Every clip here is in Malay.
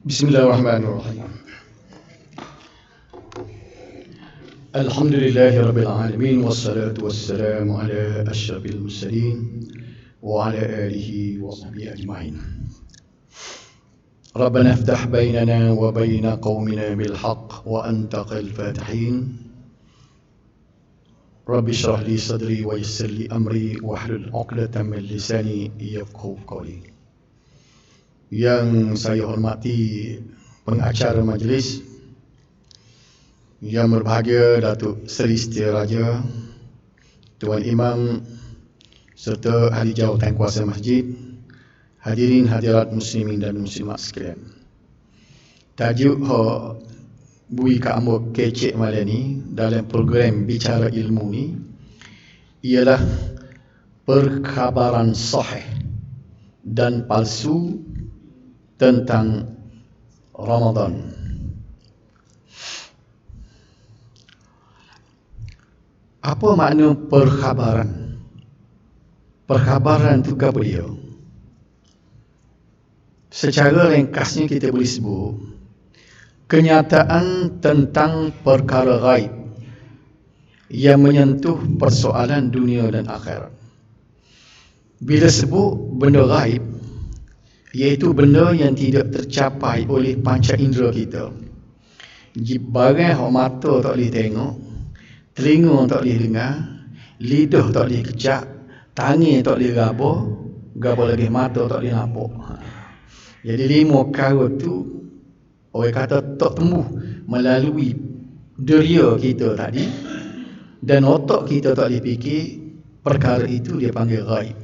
Bismillahirrahmanirrahim. Alhamdulillahirabbil alamin wassalatu wassalamu ala asyrafil mursalin wa ala alihi wa sahbihi ajmain. Rabbana iftah bainana wa baina qaumina bil haqq wa anta khairul fatihin. Rabbi shrah li sadri wa yassir li amri wahlul 'uqdatam min lisani yafqahu qawli. Yang saya hormati pengacara majlis, yang berbahagia Datuk Seri Setia Raja, Tuan Imam serta ahli jawatan kuasa masjid, hadirin hadirat muslimin dan muslimat sekalian. Tajuk bui Kak Ambo kecek malam ni dalam program Bicara Ilmu ni ialah perkhabaran sahih dan palsu tentang Ramadan. Apa makna perkhabaran? Perkhabaran itu apa dia? Secara ringkasnya kita boleh sebut kenyataan tentang perkara gaib yang menyentuh persoalan dunia dan akhirat. Bila sebut benda gaib, iaitu benda yang tidak tercapai oleh panca indera kita. Barang yang mata tak boleh tengok, telinga tak boleh dengar, lidah tak boleh kecap, tangan tak boleh gaba lagi mata tak boleh nampak. Jadi 5 perkara tu orang kata tak tembus melalui deria kita tadi, dan otak kita tak boleh fikir. Perkara itu dia panggil gaib.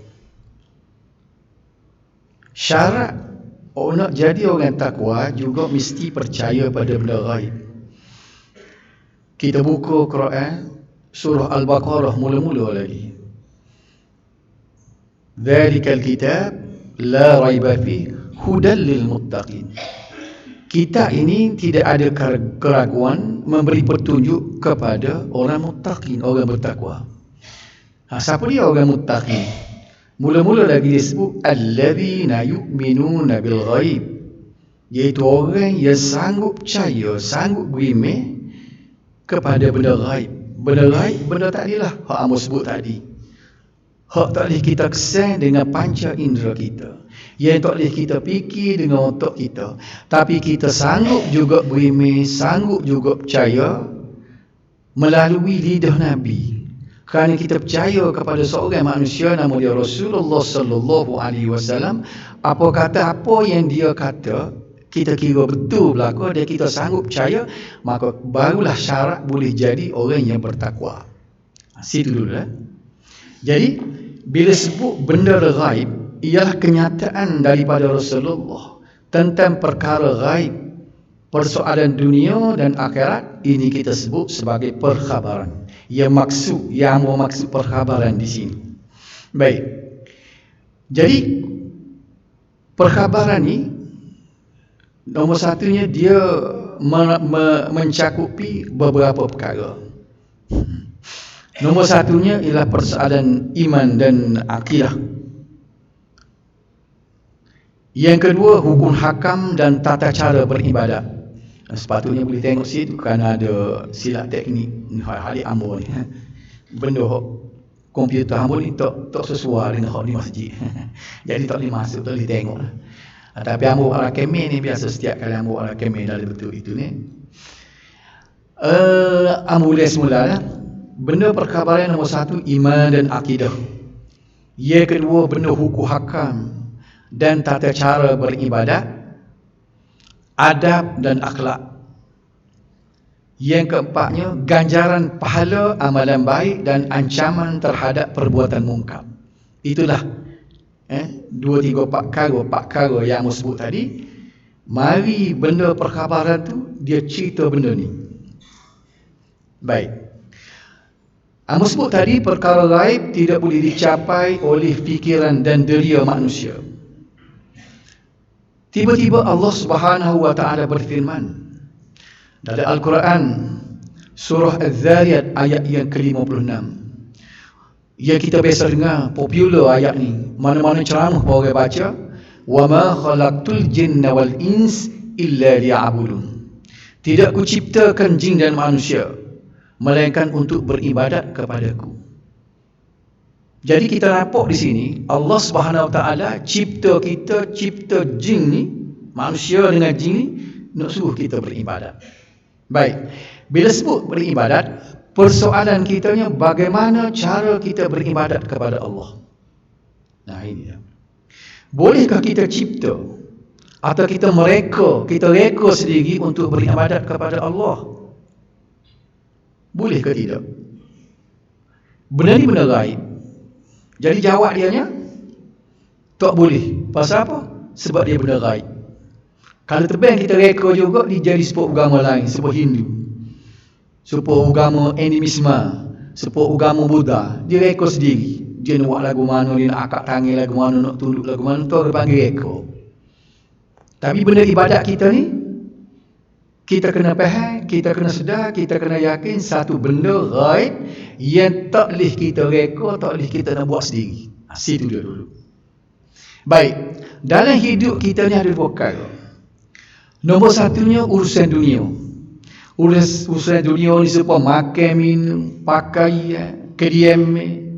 Syarat nak jadi orang takwa juga mesti percaya pada benda gaib. Kita buka Quran surah Al-Baqarah mula-mula lagi. Dzalikal kitab la raiba fihi hudal lil muttaqin. Kita ini tidak ada keraguan memberi petunjuk kepada orang muttaqin, orang bertakwa. Siapa dia orang muttaqin? Mula-mula lagi disebut alladzina yu'minuna bil ghaib, iaitu orang yang sanggup percaya, sanggup beriman kepada benda gaib. Benda gaib, benda tak adalah hak Amos sebut tadi. Hak tak boleh kita kesan dengan panca indera kita, yang tak boleh kita fikir dengan otak kita, tapi kita sanggup juga beriman, sanggup juga percaya melalui lidah Nabi. Kerana kita percaya kepada seorang manusia nama dia Rasulullah sallallahu alaihi wasallam. Apa kata, apa yang dia kata kita kira betul belaka, dan kita sanggup percaya, maka barulah syarat boleh jadi orang yang bertakwa. Situ dulu lah. Jadi bila sebut benda gaib, ialah kenyataan daripada Rasulullah tentang perkara gaib, persoalan dunia dan akhirat. Ini kita sebut sebagai perkhabaran. Yang maksud perkhabaran di sini. Baik. Jadi perkhabaran ni nombor satunya dia mencakupi beberapa perkara. Nombor satunya ialah persoalan iman dan akidah. Yang kedua, hukum hakam dan tata cara beribadat. Sepatutnya boleh tengok situ kerana ada silap teknik halik ambo ni. Benda komputer ambo ni tak sesuai dengan hak di masjid. Jadi tak boleh masuk, tak boleh tengok lah. Tapi ambo ala kemen ni biasa setiap kali ambo ala kemen dalam betul itu ni. Ambo boleh semula lah. Benda perkhabaran nombor satu, iman dan akidah. Yang kedua, benda hukum hakam dan tata cara beribadat, adab dan akhlak. Yang keempatnya, ganjaran pahala amalan baik dan ancaman terhadap perbuatan mungkar. Itulah 4 perkara yang saya sebut tadi. Mari benda perkhabaran tu dia cerita benda ni. Baik. Saya sebut tadi perkara gaib tidak boleh dicapai oleh fikiran dan deria manusia. Tiba-tiba Allah Subhanahu wa taala berfirman dalam Al-Quran surah Az-Zariyat ayat yang ke-56. Yang kita biasa dengar popular ayat ni, mana-mana ceramah orang baca, wa ma khalaqtul jinna wal ins illa liya'budun. Tidak kuciptakan jin dan manusia melainkan untuk beribadat kepadaku. Jadi kita nampak di sini Allah Subhanahu Wa Taala cipta kita, cipta jin ni, manusia dengan jin ni, nak suruh kita beribadat. Baik, bila sebut beribadat, persoalan kitanya bagaimana cara kita beribadat kepada Allah. Nah ini dia. Bolehkah kita cipta atau kita reka sendiri untuk beribadat kepada Allah? Boleh ke tidak? Benda ni benda gaib. Jadi jawab dianya tak boleh. Pasal apa? Sebab dia benda gaib. Kalau tebang kita reka juga, dia jadi sebuah agama lain, sebuah Hindu, sebuah agama animisme, sebuah agama Buddha. Dia reka sendiri. Dia nak buat lagu mana, dia nak akak tangan lagu mana, nak tunduk lagu mana, tu dia panggil reka. Tapi benda ibadat kita ni, kita kena faham, kita kena sedar, kita kena yakin satu benda gaib yang tak boleh kita reka, tak boleh kita nak buat sendiri. Situ dia dulu. Baik, dalam hidup kita ni ada dua perkara. Nombor satunya urusan dunia. Urusan dunia ni serupa makan, minum, pakaian, kediaman,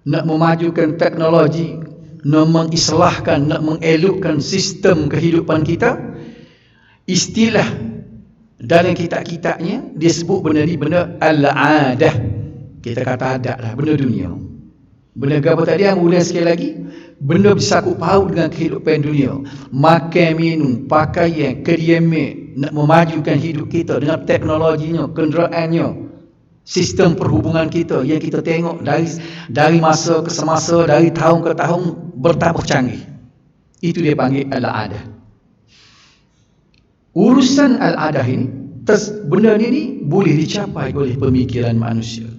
nak memajukan teknologi, nak mengislahkan, nak mengelokkan sistem kehidupan kita. Istilah dalam kitab-kitabnya dia sebut benda ni benda al-adah. Kita kata adat lah, benda dunia. Benda apa tadi yang ulang sekali lagi, benda bersangkut paut dengan kehidupan dunia. Makan, minum, pakaian, kediaman, nak memajukan hidup kita dengan teknologinya, kenderaannya, sistem perhubungan kita yang kita tengok dari masa ke semasa, dari tahun ke tahun bertambah canggih. Itu dia panggil al-adah. Urusan al-adah ini, benda ni boleh dicapai oleh pemikiran manusia.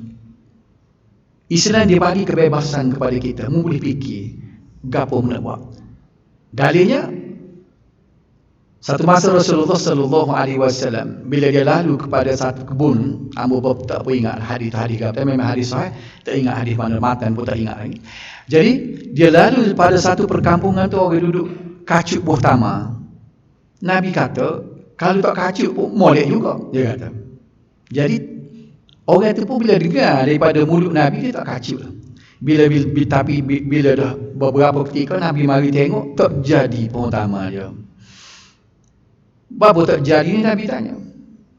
Islam dia bagi kebebasan kepada kita, mu boleh fikir gapo nak buat. Dalilnya, satu masa Rasulullah sallallahu alaihi wasallam bila dia lalu kepada satu kebun, Abu Bakar tak apa ingat hadis-hadis kata, memang hadis sahih, tak ingat hadis mana matan pun tak ingat lagi. Jadi dia lalu pada satu perkampungan tu, orang duduk kacut buah tamar. Nabi kata, kalau tak kacut pun molek juga, dia kata. Jadi orang tu pun bila dengar daripada mulut Nabi, dia tak kacut. Tapi bila dah beberapa ketika Nabi mari tengok, tak jadi pohon tamar dia. Bapa tak jadi ni, Nabi tanya.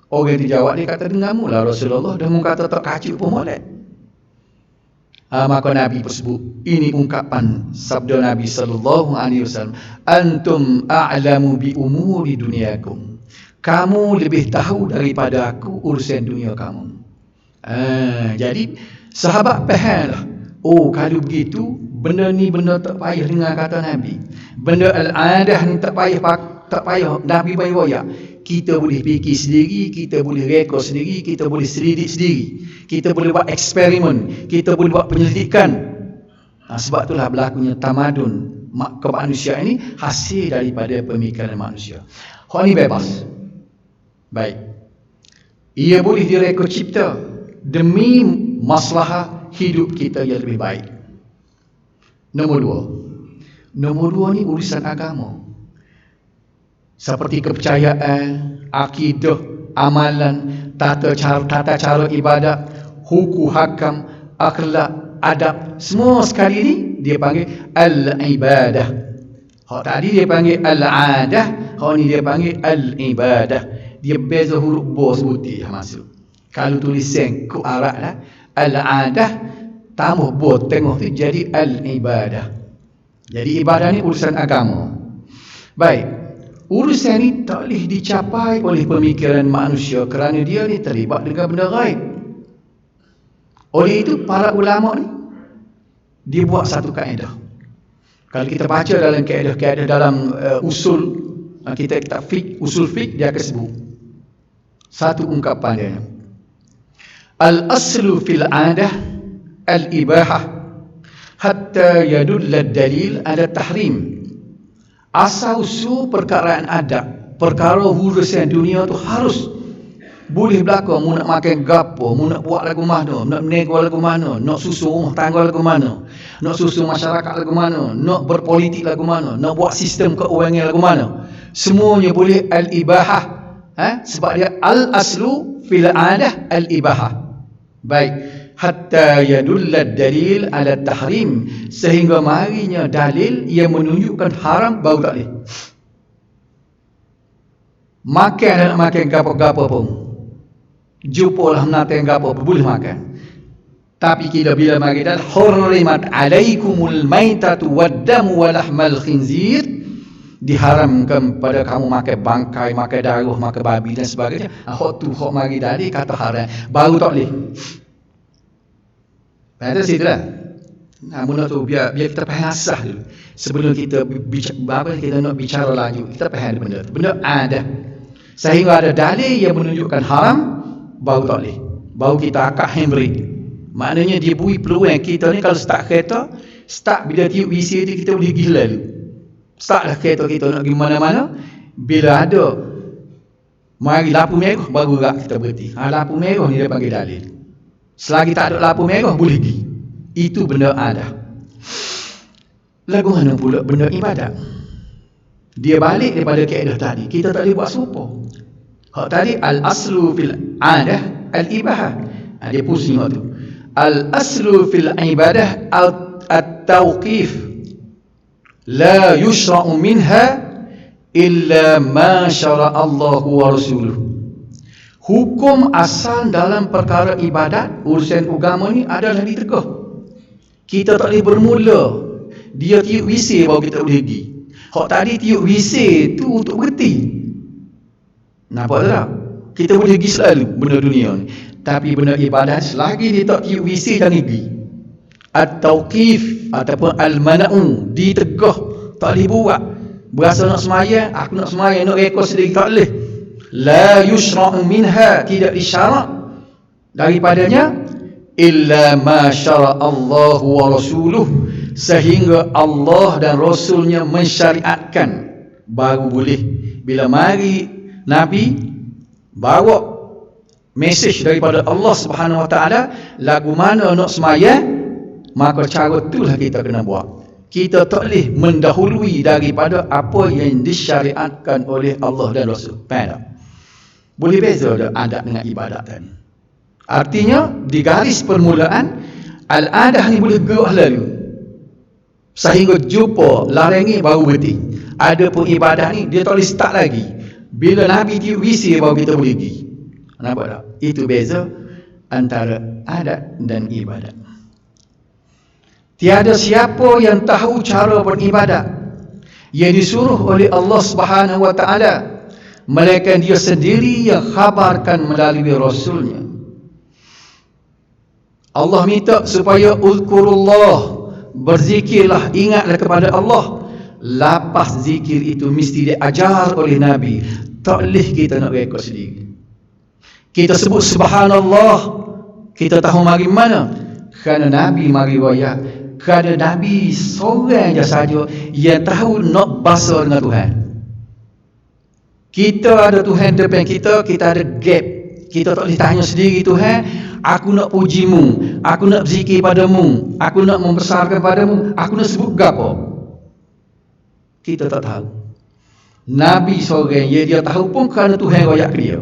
Orang tu jawab, dia kata, dengar mula Rasulullah, dah mu kata tak kacut pun molek. Maka Nabi tersebut, ini ungkapan sabda Nabi sallallahu alaihi wasallam, antum a'lamu bi umuri dunyakum. Kamu lebih tahu daripada aku urusan dunia kamu. Jadi sahabat fahamlah. Oh, kalau begitu benda ni benda tak payah dengar kata Nabi. Benda al-adah ni tak payah Nabi bagi royak. Kita boleh fikir sendiri, kita boleh reka sendiri, kita boleh selidik sendiri, kita boleh buat eksperimen, kita boleh buat penyelidikan. Sebab itulah berlakunya tamadun kemanusiaan ini hasil daripada pemikiran manusia. Hal ni bebas. Baik. Ia boleh direka cipta demi maslahah hidup kita yang lebih baik. Nombor dua ni urusan agama. Seperti kepercayaan, akidah, amalan, tata cara ibadat, hukum hakam, akhlak, adab, semua sekali ni dia panggil al-ibadah. Hak tadi dia panggil al-adah, hak ni dia panggil al-ibadah. Dia beza huruf bo sebuti masuk. Kalau tulisan ku Arab lah, al-adah tambah bo tengok tu jadi al-ibadah. Jadi ibadah ni urusan agama. Baik. Urusan ni tak boleh dicapai oleh pemikiran manusia kerana dia ni terlibat dengan benda gaib. Oleh itu para ulama ni dia buat satu kaedah. Kalau kita baca dalam kaedah-kaedah dalam usul kita fiqh, usul fiqh, dia akan sebut satu ungkapan dia. Al-aslu fil adah al-ibahah hatta yadulla dalil ala tahrim. Asal usul perkaraan adat, perkara urusan dunia tu harus boleh berlaku. Mu nak makan gapo, mu nak buat lagu mana, nak menego lagu mana, nak susun rumah tangga lagu mana, nak susun masyarakat lagu mana, nak berpolitik lagu mana, nak buat sistem keuangan lagu mana. Semuanya boleh al-ibahah. Sebab dia al-aslu fil adah al-ibahah. Baik, hatta yadulla dalil ala tahrim, sehingga marinya dalil yang menunjukkan haram baru tak boleh. Makan dan nak makan gapo-gapo pun, jumpalah menatang gapo pun boleh makan. Tapi bila mari dah hurrimat alaikumul maitatu waddamu wa lahmal khinzir, diharamkan pada kamu makan bangkai, makan darah, makan babi dan sebagainya. Hak tu hak mari dari kata haram baru tak boleh. Pada situlah. Namun tu biar kita faham asas dulu. Sebelum kita kita nak bicara lanjut, kita faham benda tu. Benda ada. Sehingga ada dalil yang menunjukkan haram baru tak boleh. Baru kita akak handbrake. Maknanya dia beri peluang kita ni kalau start kereta, start bila tiup WC tu kita boleh pergi lalu. Startlah kereta kita nak pergi mana-mana, bila ada mari lampu merah baru gerak kita berhenti. Lampu merah ni dia panggil dalil. Selagi tak ada lampu merah boleh pergi. Itu benda ada. Lagu mana pula benda ibadat? Dia balik daripada kaedah tadi. Kita tak boleh buat serupa. Hak tadi al-aslu fil adah al-ibahah. Dia pusing hak tu. Al-aslu fil ibadah at-tawqif, la yushra'u minha illa ma syara'a Allah wa rasuluh. Hukum asal dalam perkara ibadat, urusan agama ni adalah ditegah. Kita tak boleh bermula dia tiup WC baru kita boleh pergi. Hak tadi tiup WC tu untuk berhenti. Nampak tak? Kita boleh pergi selalu benda dunia ni. Tapi benda ibadat selagi dia tak tiup WC jangan pergi. At-tawqif ataupun al-mana'u, ditegah, tak boleh buat. Berasa nak semayang, aku nak semayang, nak rekod sendiri, tak boleh. La yushra'u minha, tidak disyarak daripadanya illa ma syara'a Allah wa rasuluh, sehingga Allah dan Rasulnya mensyariatkan baru boleh. Bila mari Nabi bawa mesej daripada Allah Subhanahu Wa Taala, lagu mana nak semayang, maka cara itulah kita kena buat. Kita tak boleh mendahului daripada apa yang disyariatkan oleh Allah dan Rasul. Faham tak? Boleh beza ada adat dengan ibadat tadi. Artinya di garis permulaan al-adah ni boleh gerak lalu sehingga jumpa larangi baru berhenti. Adapun ibadah ni dia tak boleh start lagi. Bila Nabi tiup WC baru kita boleh pergi. Nampak tak? Itu beza antara adat dan ibadat. Tiada siapa yang tahu cara beribadat yang disuruh oleh Allah Subhanahu Wa Taala, melainkan dia sendiri yang khabarkan melalui Rasulnya. Allah minta supaya uzkurullah, berzikirlah, ingatlah kepada Allah. Lapas zikir itu mesti diajar oleh Nabi. Tak boleh kita nak rekod sendiri. Kita sebut subhanallah, kita tahu mari mana? Kerana Nabi mari riwayat. Kerana Nabi seorang je saja yang tahu nak bahasa dengan Tuhan. Kita ada Tuhan depan kita, kita ada gap. Kita tak boleh tanya sendiri, Tuhan, aku nak pujimu, aku nak berzikir padamu, aku nak membesarkan padamu, aku nak sebut gapo. Kita tak tahu. Nabi seorang yang dia tahu pun kerana Tuhan royak ke dia.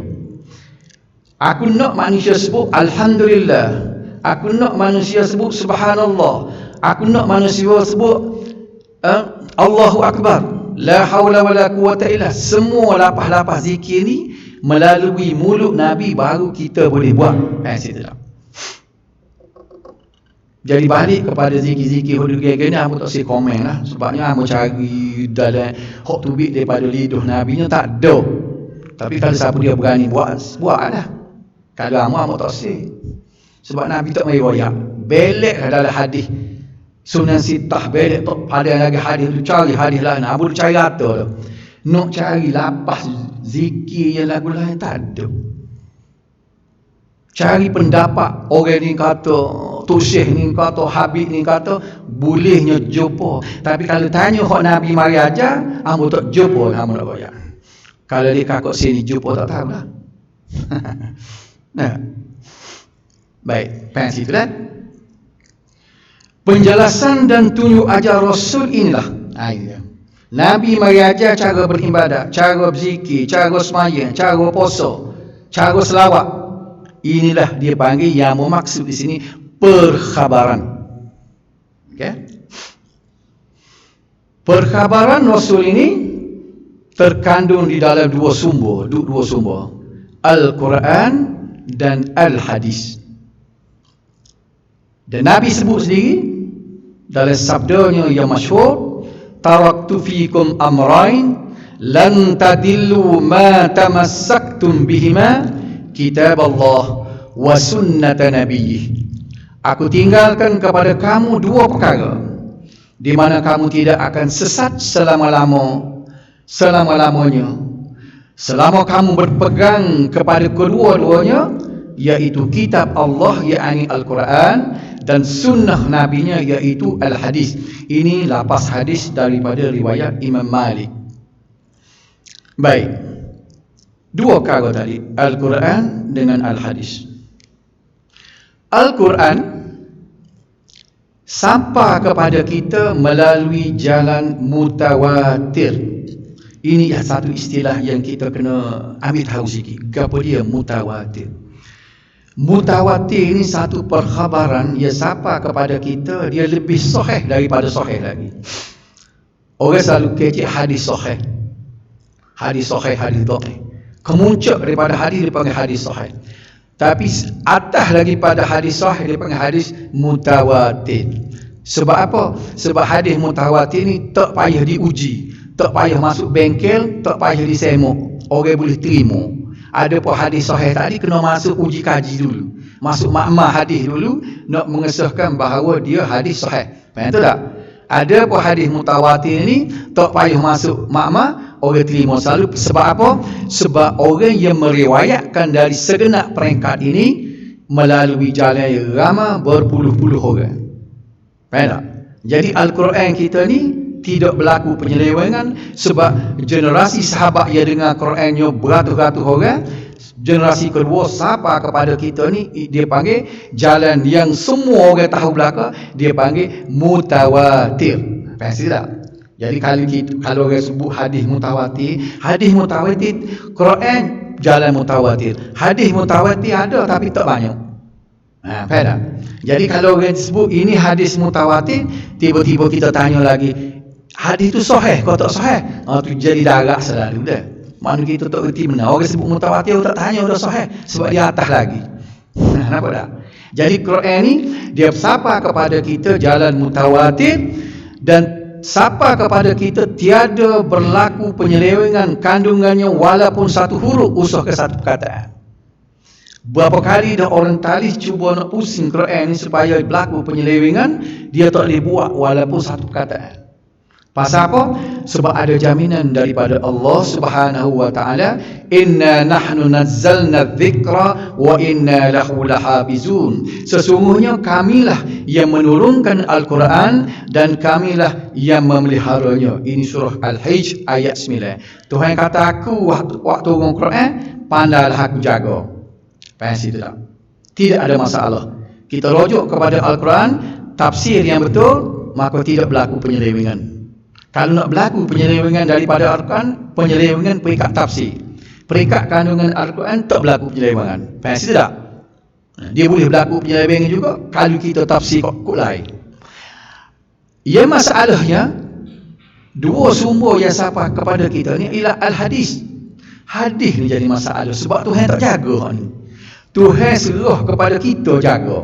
Aku nak manusia sebut alhamdulillah, aku nak manusia sebut subhanallah, aku nak manusia sebut Allahu akbar, la haula wala quwata illa. Semua lapas-lapas zikir ni melalui mulut Nabi baru kita boleh buat. Jadi balik kepada zikir-zikir hudugaya ni, aku tak boleh komen lah. Sebabnya aku cari dalam hak tubik daripada lidah Nabi ni tak ada. Tapi kalau siapa dia berani buat lah. Kalau aku tak boleh. Sebab Nabi tak main royak. Belek dalam hadis Sunan Sittah, belek tak ada lagi hadis tu, cari hadis lain. Aku cari kata tu. Nak cari lapas zikir yang lagu lain tak ada. Cari pendapat orang ni kata, Tok Syekh ni kata, Habib ni kata, bolehnya jumpa. Tapi kalau tanya hak Nabi mari ajar, ambo tak jumpa, ambo nak royak. Kalau dia kakak sini jumpa tak tahu lah. Nah. Baik, faham situ kan? Penjelasan dan tunjuk ajar Rasul inilah. Nabi mari ajar cara beribadat, cara berzikir, cara sembahyang, cara puasa, cara selawat. Inilah dia panggil yang bermaksud di sini perkhabaran. Okey. Perkhabaran Rasul ini terkandung di dalam dua sumber, Al-Quran dan Al-Hadis. Dan Nabi sebut sendiri dalam sabdanya yang masyhur, taraktu fikum amrain lan tadillu ma tamassaktum bihima kitab Allah wa sunnata nabiyyih. Aku tinggalkan kepada kamu dua perkara di mana kamu tidak akan sesat selama-lamanya selama kamu berpegang kepada kedua-duanya, yaitu kitab Allah yakni Al-Quran dan sunnah nabinya yaitu Al-Hadis. Ini lapas hadis daripada riwayat Imam Malik. Baik, dua perkara tadi, Al-Quran dengan Al-Hadis. Al-Quran sampai kepada kita melalui jalan mutawatir. Ini satu istilah yang kita kena ambil tahu sikit. Apa dia mutawatir? Mutawatir ini satu perkhabaran yang sampai kepada kita, dia lebih sahih daripada sahih lagi. Orang selalu kecil hadis sahih, hadis dhaif. Kemuncak daripada hadis dipanggil hadis sahih. Tapi atas lagi pada hadis sahih dipanggil hadis mutawatir. Sebab apa? Sebab hadis mutawatir ni tak payah diuji, tak payah masuk bengkel, tak payah disemok, orang boleh terima. Ada pun hadis sahih tadi kena masuk uji kaji dulu, masuk makmah hadis dulu, nak mengesahkan bahawa dia hadis sahih. Faham tak? Ada pun hadis mutawatir ni tak payah masuk makmah, orang terima selalu. Sebab apa? Sebab orang yang meriwayatkan dari segenap peringkat ini melalui jalan yang ramai berpuluh-puluh orang. Faham tak? Jadi Al-Quran kita ni tidak berlaku penyelewengan, sebab generasi sahabat yang dengar Qurannya beratus-ratus orang, generasi kedua sampai kepada kita ni dia panggil jalan yang semua orang tahu belaka, dia panggil mutawatir. Faham tak? Jadi kalau orang sebut hadis mutawatir Quran jalan mutawatir, hadis mutawatir ada tapi tak banyak. Faham tak? Jadi kalau orang sebut ini hadis mutawatir, tiba-tiba kita tanya lagi, hadis itu sahih kau tak sahih? Tu jadi darak selalu dah. Mana kita tak reti benar. Orang sebut mutawatir tak tanya dah sahih sebab dia atas lagi. Nampak tak? Jadi Quran ni dia sapa kepada kita jalan mutawatir, dan sapa kepada kita tiada berlaku penyelewengan kandungannya walaupun satu huruf usah ke satu perkataan. Berapa kali dah orang talis cuba nak pusing Quran ni supaya berlaku penyelewengan, dia tak boleh buat walaupun satu perkataan. Pasal apa? Sebab ada jaminan daripada Allah Subhanahu wa taala, inna nahnu nazzalna dzikra wa inna lahu lahafizun. Sesungguhnya kamilah yang menurunkan Al-Quran dan kamilah yang memeliharanya. Ini surah Al-Hijr ayat 9. Tuhan kata aku waktu turun Quran, pandailah aku jaga. Faham situ tak? Tidak ada masalah. Kita rujuk kepada Al-Quran, tafsir yang betul, maka tidak berlaku penyelewengan. Kalau nak berlaku penyelewengan daripada Al-Quran, penyelewengan peringkat tafsir, peringkat kandungan Al-Quran tak berlaku penyelewengan. Faham situ tak? Dia boleh berlaku penyelewengan juga kalau kita tafsir kok lain. Ya, masalahnya dua sumber yang sampai kepada kita ni ialah Al-Hadis. Hadis ni jadi masalah sebab Tuhan tak jaga ni. Tuhan serah kepada kita jaga.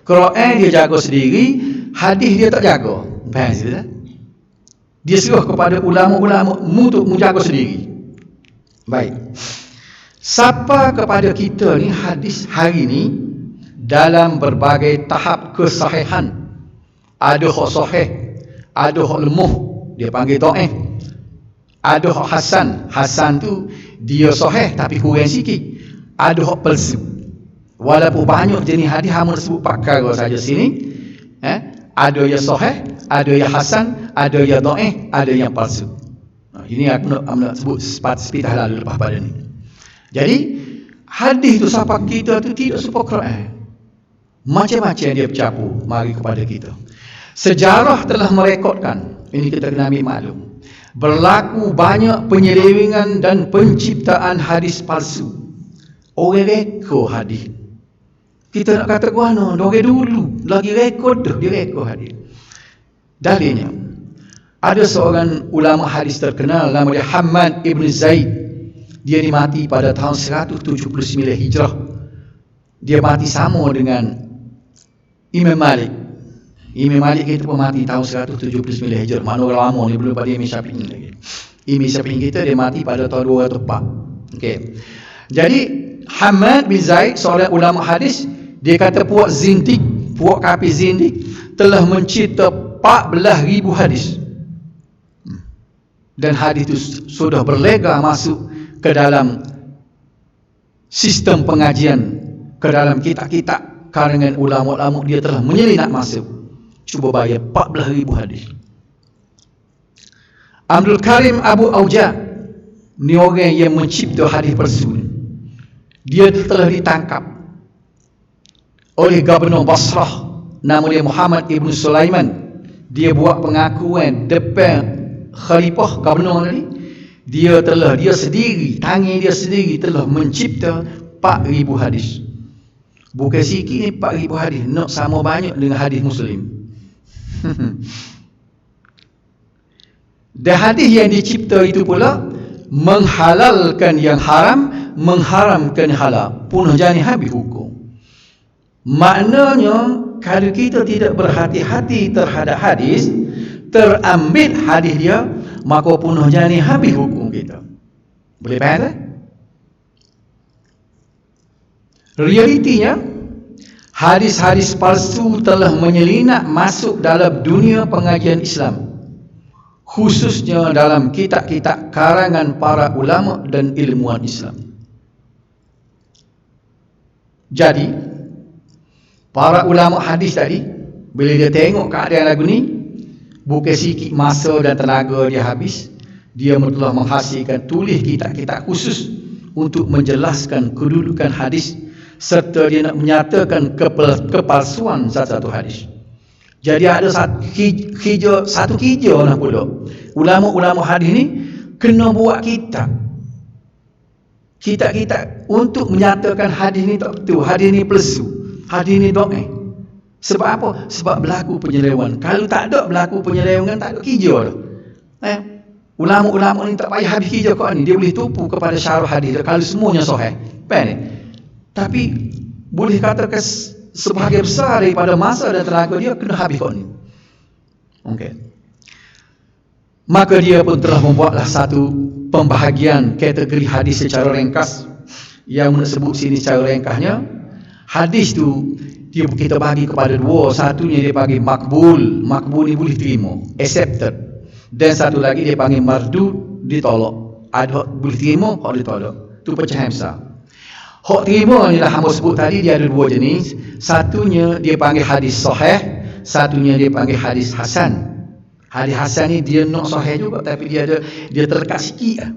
Quran dia jaga sendiri, hadis dia tak jaga. Faham situ tak? Dia serah kepada ulama-ulama untuk menjaga sendiri. Baik. Siapa kepada kita ni hadis hari ni dalam berbagai tahap kesahihan. Ada hak sahih, ada hak lemah, dia panggil dhaif. Ada hak hasan, hasan tu dia sahih tapi kurang sikit. Ada hak palsu. Walaupun banyak jenis hadis, hang sebut pakar saja sini. Ada yang sahih, ada yang hasan, ada yang dhaif, ada yang palsu. Ini aku nak sebut sepatah lalu lepas pada ni. Jadi hadis tu siapa kita tu tidak serupa Quran. Macam-macam dia bercampur mari kepada kita. Sejarah telah merekodkan, ini kita kena ambil maklum, Berlaku banyak penyelewengan dan penciptaan hadis palsu. Orang rekod hadis. Kita nak kata kuana, orang dulu lagi rekod dah, dia rekod hadis. Dalilnya, ada seorang ulama hadis terkenal nama dia Hammad ibn Zaid. Dia dimati pada tahun 179 Hijrah. Dia mati sama dengan Imam Malik. Imam Malik kita pun mati tahun 179 Hijrah. Mana orang lama ni, belum pada Imam Syafi'i lagi. Imam Syafi'i kita dia mati pada tahun 204. Okey. Jadi Hammad bin Zaid, seorang ulama hadis, dia kata puak zindik, puak kafir zindik telah mencipta 14,000 hadis. Dan hadis itu sudah berlega masuk ke dalam sistem pengajian, ke dalam kitab-kitab karangan ulama-ulama. Dia telah menyelinap masuk. Cuba bayar 14,000 hadis. Abdul Karim Abu Auja ni orang yang mencipta hadis palsu. Dia telah ditangkap oleh Gubernur Basrah, nama dia Muhammad ibn Sulaiman. Dia buat pengakuan depan khalifah gubernur tadi. Dia sendiri, tangan dia sendiri telah mencipta 4,000 hadis. Bukan sikit ni 4,000 hadis, nak sama banyak dengan hadis Muslim. Dan hadis yang dicipta itu pula menghalalkan yang haram, mengharamkan halal. Punah jani habis hukum. Maknanya kalau kita tidak berhati-hati terhadap hadis, terambil hadis dia, maka punah jani habis hukum kita. Boleh faham tak? Realitinya, hadis-hadis palsu telah menyelinap masuk dalam dunia pengajian Islam, khususnya dalam kitab-kitab karangan para ulama dan ilmuwan Islam. Jadi para ulama hadis tadi, bila dia tengok keadaan lagu ni, bukan sikit masa dan tenaga dia habis, dia telah menghasilkan tulis kitab-kitab khusus untuk menjelaskan kedudukan hadis, serta dia nak menyatakan kepalsuan satu-satu hadis. Jadi ada satu kerja lah pula. Ulama-ulama hadis ni kena buat kitab untuk menyatakan hadis ni tak betul, hadis ni palsu, hadis ni do'if. Sebab apa? Sebab berlaku penyelewengan. Kalau tak ada berlaku penyelewengan, tak ada kerja dah. Ulama-ulama ni tak payah habis kerja kau ni, dia boleh tumpu kepada syarah hadis kalau semuanya sahih. Faham? Tapi boleh katakan sebahagian besar daripada masa dan tenaga dia kena habis kau ni. Okey. Maka dia pun telah membuatlah satu pembahagian kategori hadis secara ringkas, yang nak sebut sini secara ringkasnya. Hadis tu kita bagi kepada dua. Satunya dia panggil makbul. Makbul ni boleh terima, accepted. Dan satu lagi dia panggil mardud, ditolak. Ada boleh terima, hak ditolak. Tu pecahan besar. Hak terima ni lah hamba sebut tadi, dia ada dua jenis. Satunya dia panggil hadis sahih, satunya dia panggil hadis hasan. Hadis hasan ni dia nak sahih juga, tapi dia terlekat sikit lah.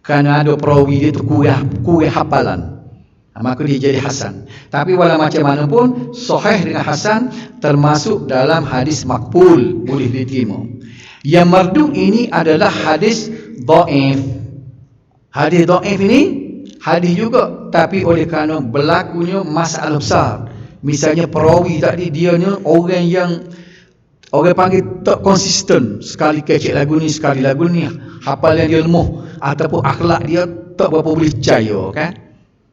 Kerana ada perawi dia tu kurang hafalan, maka dia jadi hasan. Tapi walau macam mana pun, sahih dengan hasan termasuk dalam hadis makbul, boleh diterima. Yang mardud ini adalah hadis dhaif. Hadis dhaif ini hadis juga, tapi oleh kerana berlakunya masalah besar. Misalnya perawi tadi dia ni orang yang orang panggil tak konsisten, sekali kecek lagu ni, sekali lagu ni, hafalan dia lemah, ataupun akhlak dia tak berapa boleh percaya, kan?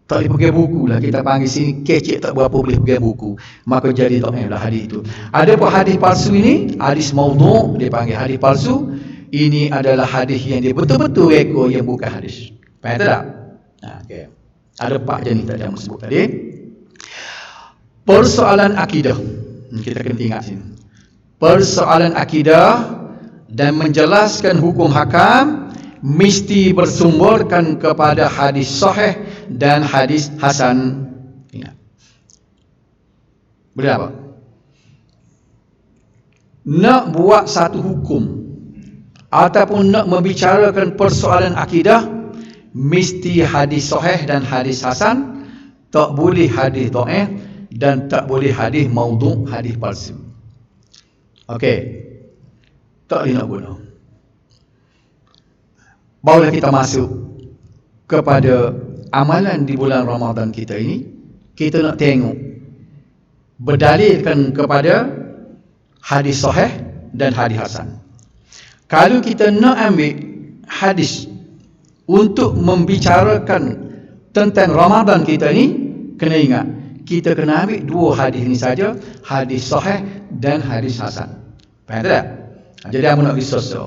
Tak boleh pegang buku lah, kita panggil sini kecek, tak berapa boleh pegang buku, maka jadi dhaif lah hadis itu. Ada pun hadis palsu ini, hadis maudhu', dia panggil hadis palsu. Ini adalah hadis yang dia betul-betul rekod yang bukan hadis. Faham tak? Okay. Ada 4 jenis tadi yang sebut tadi. Persoalan akidah, kita kena ingat sini. Persoalan akidah dan menjelaskan hukum hakam mesti bersumberkan kepada hadis sahih dan hadis hasan. Ingat. Boleh apa? Nak buat satu hukum ataupun nak membicarakan persoalan akidah, mesti hadis sahih dan hadis hasan, tak boleh hadis dhaif dan tak boleh hadis maudhu', hadis palsu. Okey. Tak boleh nak guna. barulah kita masuk kepada amalan di bulan Ramadan kita ini. Kita nak tengok, berdalilkan kepada hadis sahih dan hadis hasan. Kalau kita nak ambil hadis untuk membicarakan tentang Ramadan kita ni, kena ingat, kita kena ambil dua hadis ni saja, hadis sahih dan hadis hasan. Faham tak? Jadi aku nak research.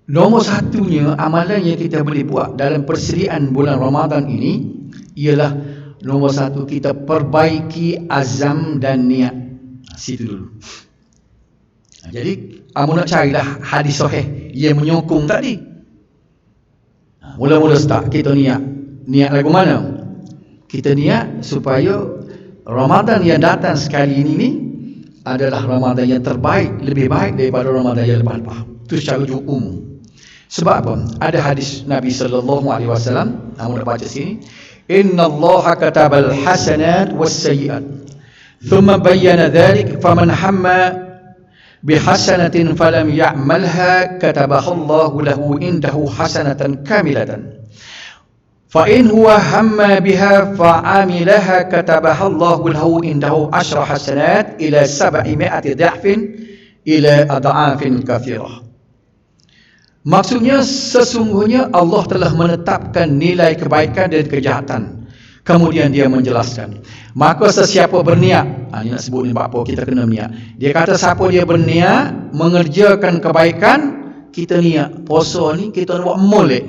Nombor satunya amalan yang kita boleh buat dalam persediaan bulan Ramadan ini ialah nombor satu, kita perbaiki azam dan niat. Situ dulu. Jadi kamu nak carilah hadis sahih yang menyokong tadi. Mula-mula start kita niat lagu mana? Kita niat supaya Ramadan yang datang sekali ini ni adalah Ramadan yang terbaik, lebih baik daripada Ramadan yang lepas-lepas. Itu secara umum. Sebab apa? Ada hadis Nabi sallallahu alaihi wasallam, kamu nak baca sini. Innallaha katabal hasanat was sayyi'at. Thumma bayyana dhalik faman hamma bihasanatin falam ya'malha katabahallahu lahu indahu hasanatan kamilatan. Fa in huwa hamma biha fa'amilaha katabahallahu lahu indahu 10 hasanat ila 700 dha'fin ila adha'afin katsirah. Maksudnya sesungguhnya Allah telah menetapkan nilai kebaikan dan kejahatan. Kemudian dia menjelaskan, maka sesiapa berniat, ini nak sebut ni apa kita kena niat. Dia kata siapa dia berniat mengerjakan kebaikan, kita niat puasa ni kita nak buat molek,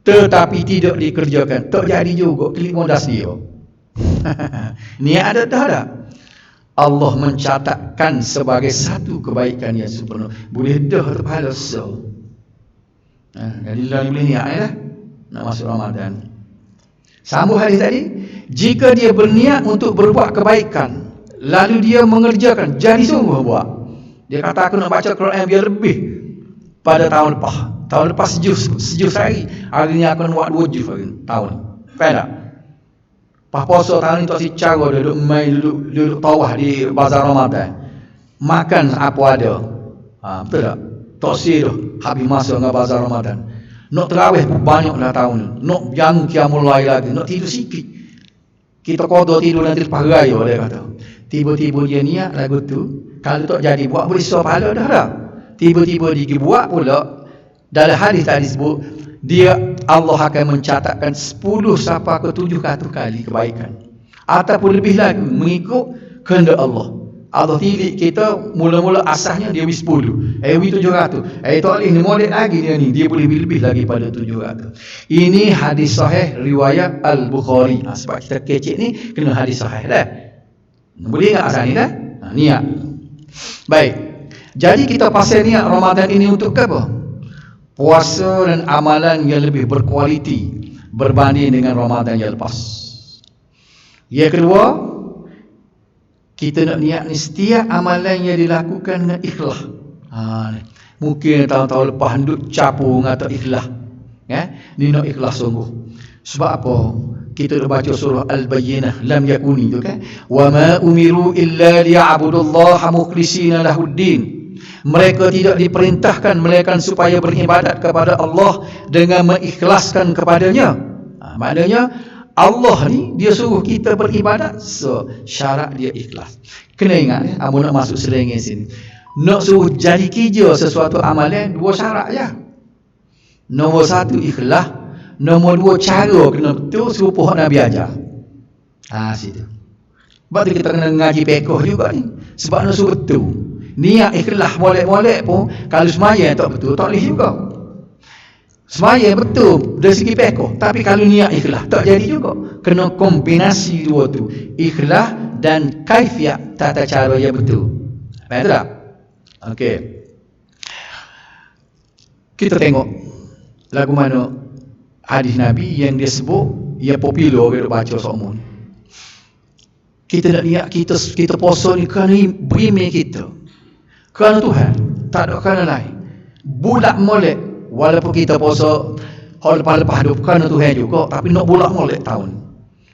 tetapi tidak dikerjakan, tak jadi juga, klik modas dia. Niat ada dah ada. Allah mencatatkan sebagai satu kebaikan yang sempurna. Boleh dah terpahala so. Jadi lah boleh niat lah nak masuk Ramadan. Sambung hadis tadi, jika dia berniat untuk berbuat kebaikan lalu dia mengerjakan, jadi sungguh buat. Dia kata aku nak baca Quran biar lebih pada tahun lepas. Tahun lepas sejus hari. Hari ni aku nak buat 2 juz hari tahun. Faham tak? Pas puasa tahun ni tak si cara duduk main, duduk tawah di bazar Ramadan. Makan apa ada. Betul tak? Tak si dah habis masa dengan bazar Ramadan. Nak terawih pun banyak dah tahun ni. Nak jamu qiyamul lail lagi. Nak tidur sikit. Kita qada tidur nanti lepas raya dia kata. Tiba-tiba dia niat lagu tu. Kalau tak jadi buat boleh so pahala dah dah. Tiba-tiba dia buat pula. Dalam hadis tadi sebut, dia Allah akan mencatatkan 10 sampai ke 700 kali kebaikan. Ataupun lebih lagi mengikut kehendak Allah. Allah tilik kita mula-mula asasnya dia 10, 700. Tak boleh ni molek lagi dia ni, dia boleh lebih lagi pada 700. Ini hadis sahih riwayat Al-Bukhari. Sebab kita kecek ni kena hadis sahih dah. Boleh ingat asal ni dah? Niat. Baik. Jadi kita pasal niat Ramadan ini untuk apa? Puasa dan amalan yang lebih berkualiti berbanding dengan Ramadan yang lepas. Yang kedua, kita nak niat ni setiap amalan yang dilakukan dengan ikhlas. Mungkin tahun-tahun lepas duk capung atau ikhlas. Ni nak ikhlas sungguh. Sebab apa? Kita dah baca surah Al-Bayyinah, lam yakuni tu kan. Wa ma umiru illa liya'budullaha mukhlishina lahuddin. Mereka tidak diperintahkan melainkan supaya beribadat kepada Allah dengan mengikhlaskan kepadanya. Maknanya Allah ni dia suruh kita beribadat, so syarat dia ikhlas. Kena ingat amu nak masuk selenge sini. Nak suruh jadi kerja sesuatu amalan, 2 syarat je. Nombor 1 ikhlas, nombor 2 cara kena betul serupa Nabi ajar. Situ. Sebab tu kita kena ngaji pekoh juga ni. Sebab nak suruh betul. Niat ikhlas molek-molek pun kalau semaya tak betul tak boleh juga. Semaya betul dari segi pekoh, tapi kalau niat ikhlas tak jadi juga. Kena kombinasi dua tu, ikhlas dan kaifiat tata cara yang betul. Faham tak? Okey. Kita tengok lagu mana hadis Nabi yang dia sebut yang popular kita baca semua. Kita nak niat kita puasa ni kerana berimeh kita. Kerana Tuhan, tak ada kerana lain. Bulat molek walaupun kita puasa hal lepas-lepas hidup kerana Tuhan juga, tapi nak bulat molek tahun.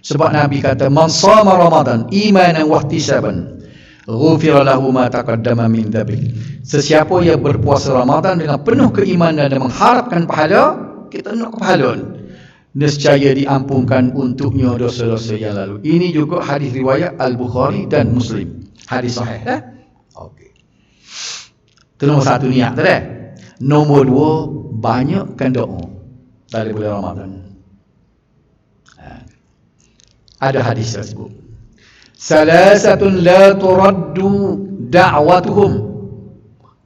Sebab Nabi kata man sama Ramadan imanan wa ihtisaban ghufira lahu ma taqaddama min dzambih. Sesiapa yang berpuasa Ramadan dengan penuh keimanan dan mengharapkan pahala, kita nak pahala, nescaya diampunkan untuknya dosa-dosa yang lalu. Ini juga hadis riwayat Al-Bukhari dan Muslim. Hadis sahih dah. Okey. Itu nombor satu niat tu dah. Nombor dua, banyakkan doa dalam bulan Ramadan. Ada hadis tersebut. Salasatun la turaddu da'watuhum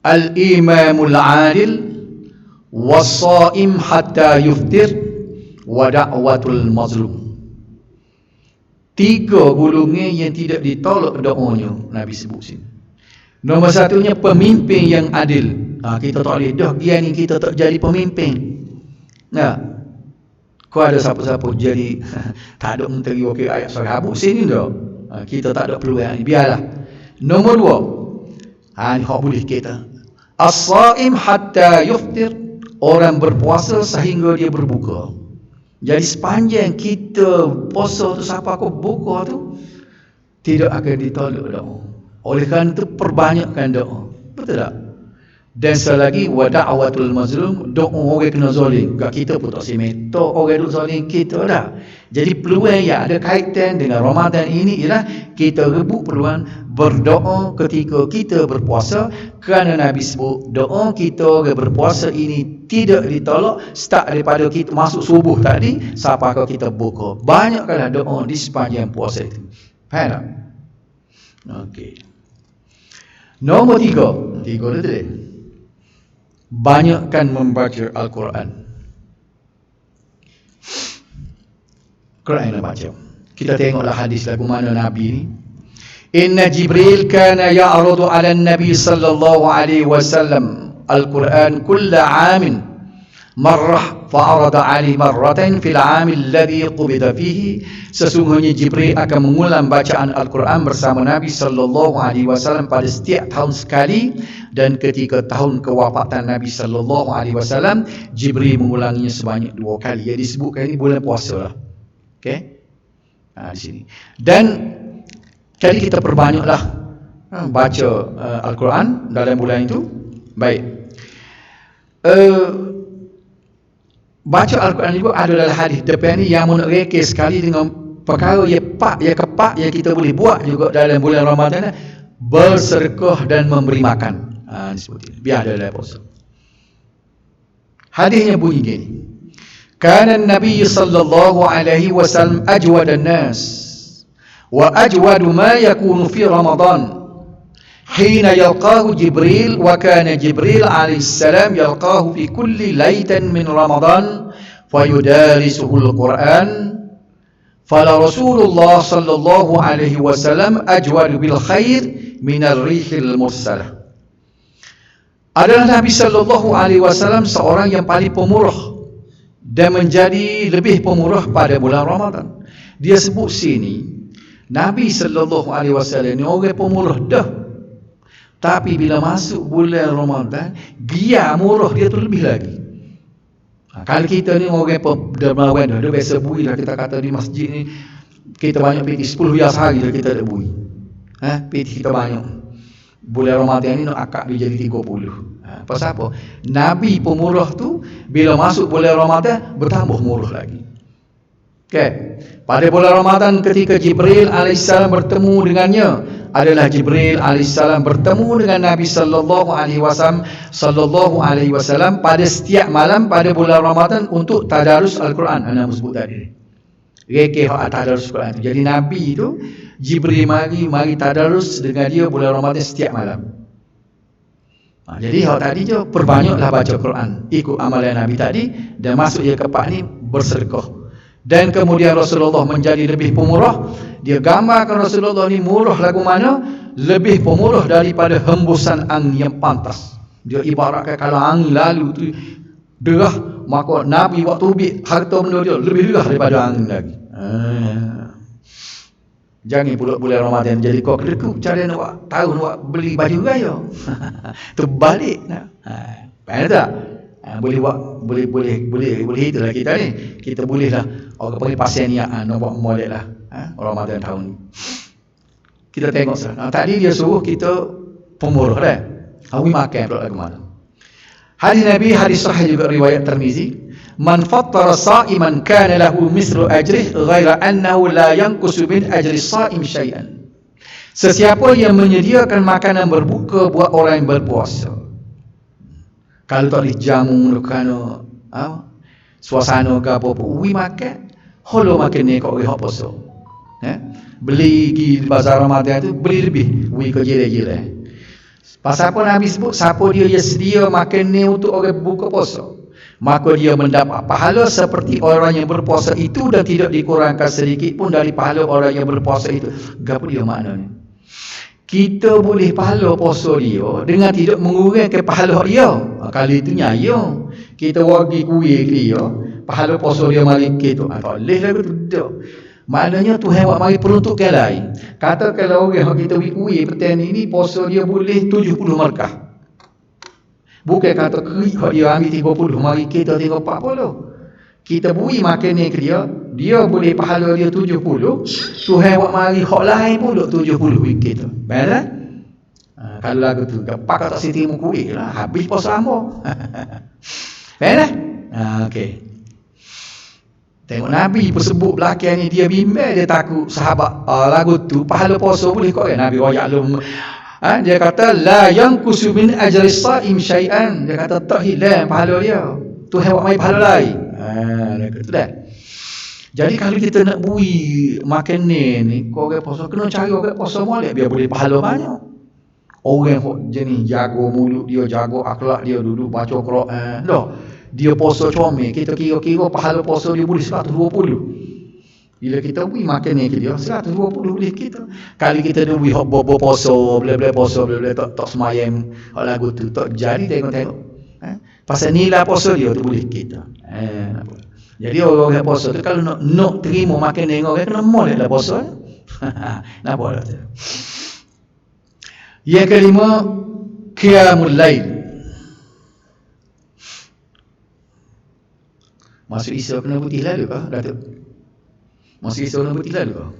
al-imamul 'adil was-sha'im hatta yuftir wa da'watul mazlum. 3 golongan yang tidak ditolak doanya Nabi sebut sini. Nombor satunya pemimpin yang adil. Kita tak boleh dah gian ni kita tak jadi pemimpin. Kau ada siapa-siapa jadi tak ada menteri wakil ayat sahabat sini dah. Kita tak ada peluang ni, biarlah. Nombor 2. Ni hak boleh kita. As-saim hatta yuftir, orang berpuasa sehingga dia berbuka. Jadi sepanjang kita puasa tu sampai kau buka tu, tidak akan ditolak doa. Oleh kerana itu perbanyakkan doa. Betul tak? Dan selagi wa da'watul mazlum, doa orang kena zalim. Kat kita pun tak semeta orang duk zalim kita dah. Jadi peluang yang ada kaitan dengan Ramadan ini ialah kita rebut peluang berdoa ketika kita berpuasa, kerana Nabi sebut doa kita berpuasa ini tidak ditolak start daripada kita masuk subuh tadi sampai kita buka. Banyakkanlah doa di sepanjang puasa itu. Faham tak? Okey. Nombor 3 tu dia. Banyakkan membaca Al-Quran. Quran yang baca. Kita tengoklah hadis lagu mana Nabi ni. Inna Jibril kana ya'rudu 'ala an-nabi sallallahu alaihi wasallam Al-Quran kulla 'amin marrah fa'arada 'alaihi marratan fil 'ami alladhi qubida fihi. Sesungguhnya Jibril akan mengulang bacaan Al-Quran bersama Nabi sallallahu alaihi wasallam pada setiap tahun sekali, dan ketika tahun kewafatan Nabi sallallahu alaihi wasallam Jibril mengulanginya sebanyak 2 kali. Yang disebutkan ini bulan puasa lah. Okey. Di sini. Dan jadi kita perbanyaklah baca Al-Quran dalam bulan itu. Baik. Baca Al-Quran juga ada dalam hadis depan ni yang menarik sekali dengan perkara yang kepak yang kita boleh buat juga dalam bulan Ramadan, bersedekah dan memberi makan. Seperti ini. Biar ada dalam puasa. Hadisnya bunyi gini. Kana an-nabiy sallallahu alaihi wasallam ajwadan nas wa ajwadu ma yakunu fi Ramadan hina yalqahu Jibril, wa kana Jibril alaihi salam yalqahu fi kulli lailatin min Ramadan fayudarisuhu al-Quran. Fala Rasulullah sallallahu alaihi wasallam ajwadu bil khair min ar-rihil mursalah. Adalah Nabi sallallahu alaihi wasallam seorang yang paling pemurah dan menjadi lebih pemurah pada bulan Ramadan. Dia sebut sini Nabi sallallahu alaihi wasallam ni orang pemurah dah. Tapi bila masuk bulan Ramadan, dia murah dia tu lebih lagi. Kalau kita ni orang dermawan dah, dia biasa bui lah, kita kata di masjid ni kita banyak piti 10 hari sehari dah kita ada bui. Piti kita banyak. Bulan Ramadan ni nak akak dia jadi 30. Pasal apa? Nabi pemurah tu bila masuk bulan Ramadan bertambah murah lagi. Okey. Pada bulan Ramadan ketika Jibril alaihissalam bertemu dengannya, adalah Jibril alaihissalam bertemu dengan Nabi sallallahu alaihi wasallam pada setiap malam pada bulan Ramadan untuk tadarus Al-Quran. Ana sebut tadi. Rekeh tadarus Al-Quran. Jadi Nabi itu Jibril mari tadarus dengan dia bulan Ramadan setiap malam. Jadi hal tadi je perbanyaklah baca Quran, ikut amalan Nabi tadi, dan masuk dia kepak ni bersedekah. Dan kemudian Rasulullah menjadi lebih pemurah. Dia gambarkan Rasulullah ni murah lagu mana? Lebih pemurah daripada hembusan angin yang pantas. Dia ibaratkan kalau angin lalu tu derah, maka Nabi waktu ubik harta benda dia lebih derah daripada angin lagi. Jangan pula bulan Ramadan jadi kau kedekut cara nak buat tahu nak buat beli baju raya. Terbalik nak. Faham tak? Boleh buat boleh itulah kita ni. Kita bolehlah orang panggil pasien ni nak buat molek lah. Ramadan tahun ni. Kita tengok tadi dia suruh kita pemburuh dah. Awi makan pula lagu mana. Hadis Nabi, hadis sahih juga riwayat Tirmizi, man fattara sa'iman kana lahu mislu ajrih ghaira annahu la yanqusu min ajri sa'im syai'an. Sesiapa yang menyediakan makanan berbuka buat orang yang berpuasa, kalau tak boleh jamu kerana suasana ke apa-apa, wi makan, holo makan ni kau wi hak puasa. Beli di bazar Ramadan tu beli lebih, wi ke jere-jere. Pasal apa Nabi sebut, siapa dia yang sedia makan ni untuk orang buka puasa, maka dia mendapat pahala seperti orang yang berpuasa itu dan tidak dikurangkan sedikit pun dari pahala orang yang berpuasa itu. Gapo dia maknanya? Kita boleh pahala puasa dia dengan tidak mengurangkan pahala dia. Kali itu nyayang. Kita bagi kuih dia, pahala puasa dia mari kita. Tak boleh lagu tu. Tak. Maknanya Tuhan buat mari peruntukan lain. Kata kalau orang yang kita bagi kuih petang ini puasa dia boleh 70 markah. Bukan kata kuih dia ambil 30, mari kita tengok 40. Kita beri makan ni ke dia boleh pahala dia 70. Tuhan buat mari hak lain pula 70 ringgit tu. Betul? Kalau lagu tu pak tak siti mu kuih lah, habis puasa ambo. Betul? Okey. Tengok Nabi persebut belakang ni, dia bimbang, dia takut sahabat lagu tu pahala puasa boleh kok Nabi royak lu. Dia kata la yanqusu min ajri shaim syai'an. Dia kata tak hilang pahala dia. Tuhan buat mai pahala lain. Dia kata dah. Jadi kalau kita nak bui makan ni kau orang puasa kena cari orang puasa molek biar boleh pahala banyak. Orang jenis jago mulut dia, jago akhlak dia, duduk baca Quran. Dah. Dia puasa comel, kita kira-kira pahala puasa dia boleh 120. Bila kita bui makan ni ke dia 120 boleh kita. Kali kita dah bui hok bobo puasa, bla-bla puasa, bla-bla tak semayang hak lagu tu tak jadi tengok-tengok. Pasal nilai puasa dia tu boleh kita. Jadi orang yang puasa tu kalau nak terima makan dengan orang kena molek lah puasa. Nampak tak? Yang kelima, qiyamul lail. Masuk Isra kena putih lalu kah, Datuk? Masuk Isra kena putih lalu kah?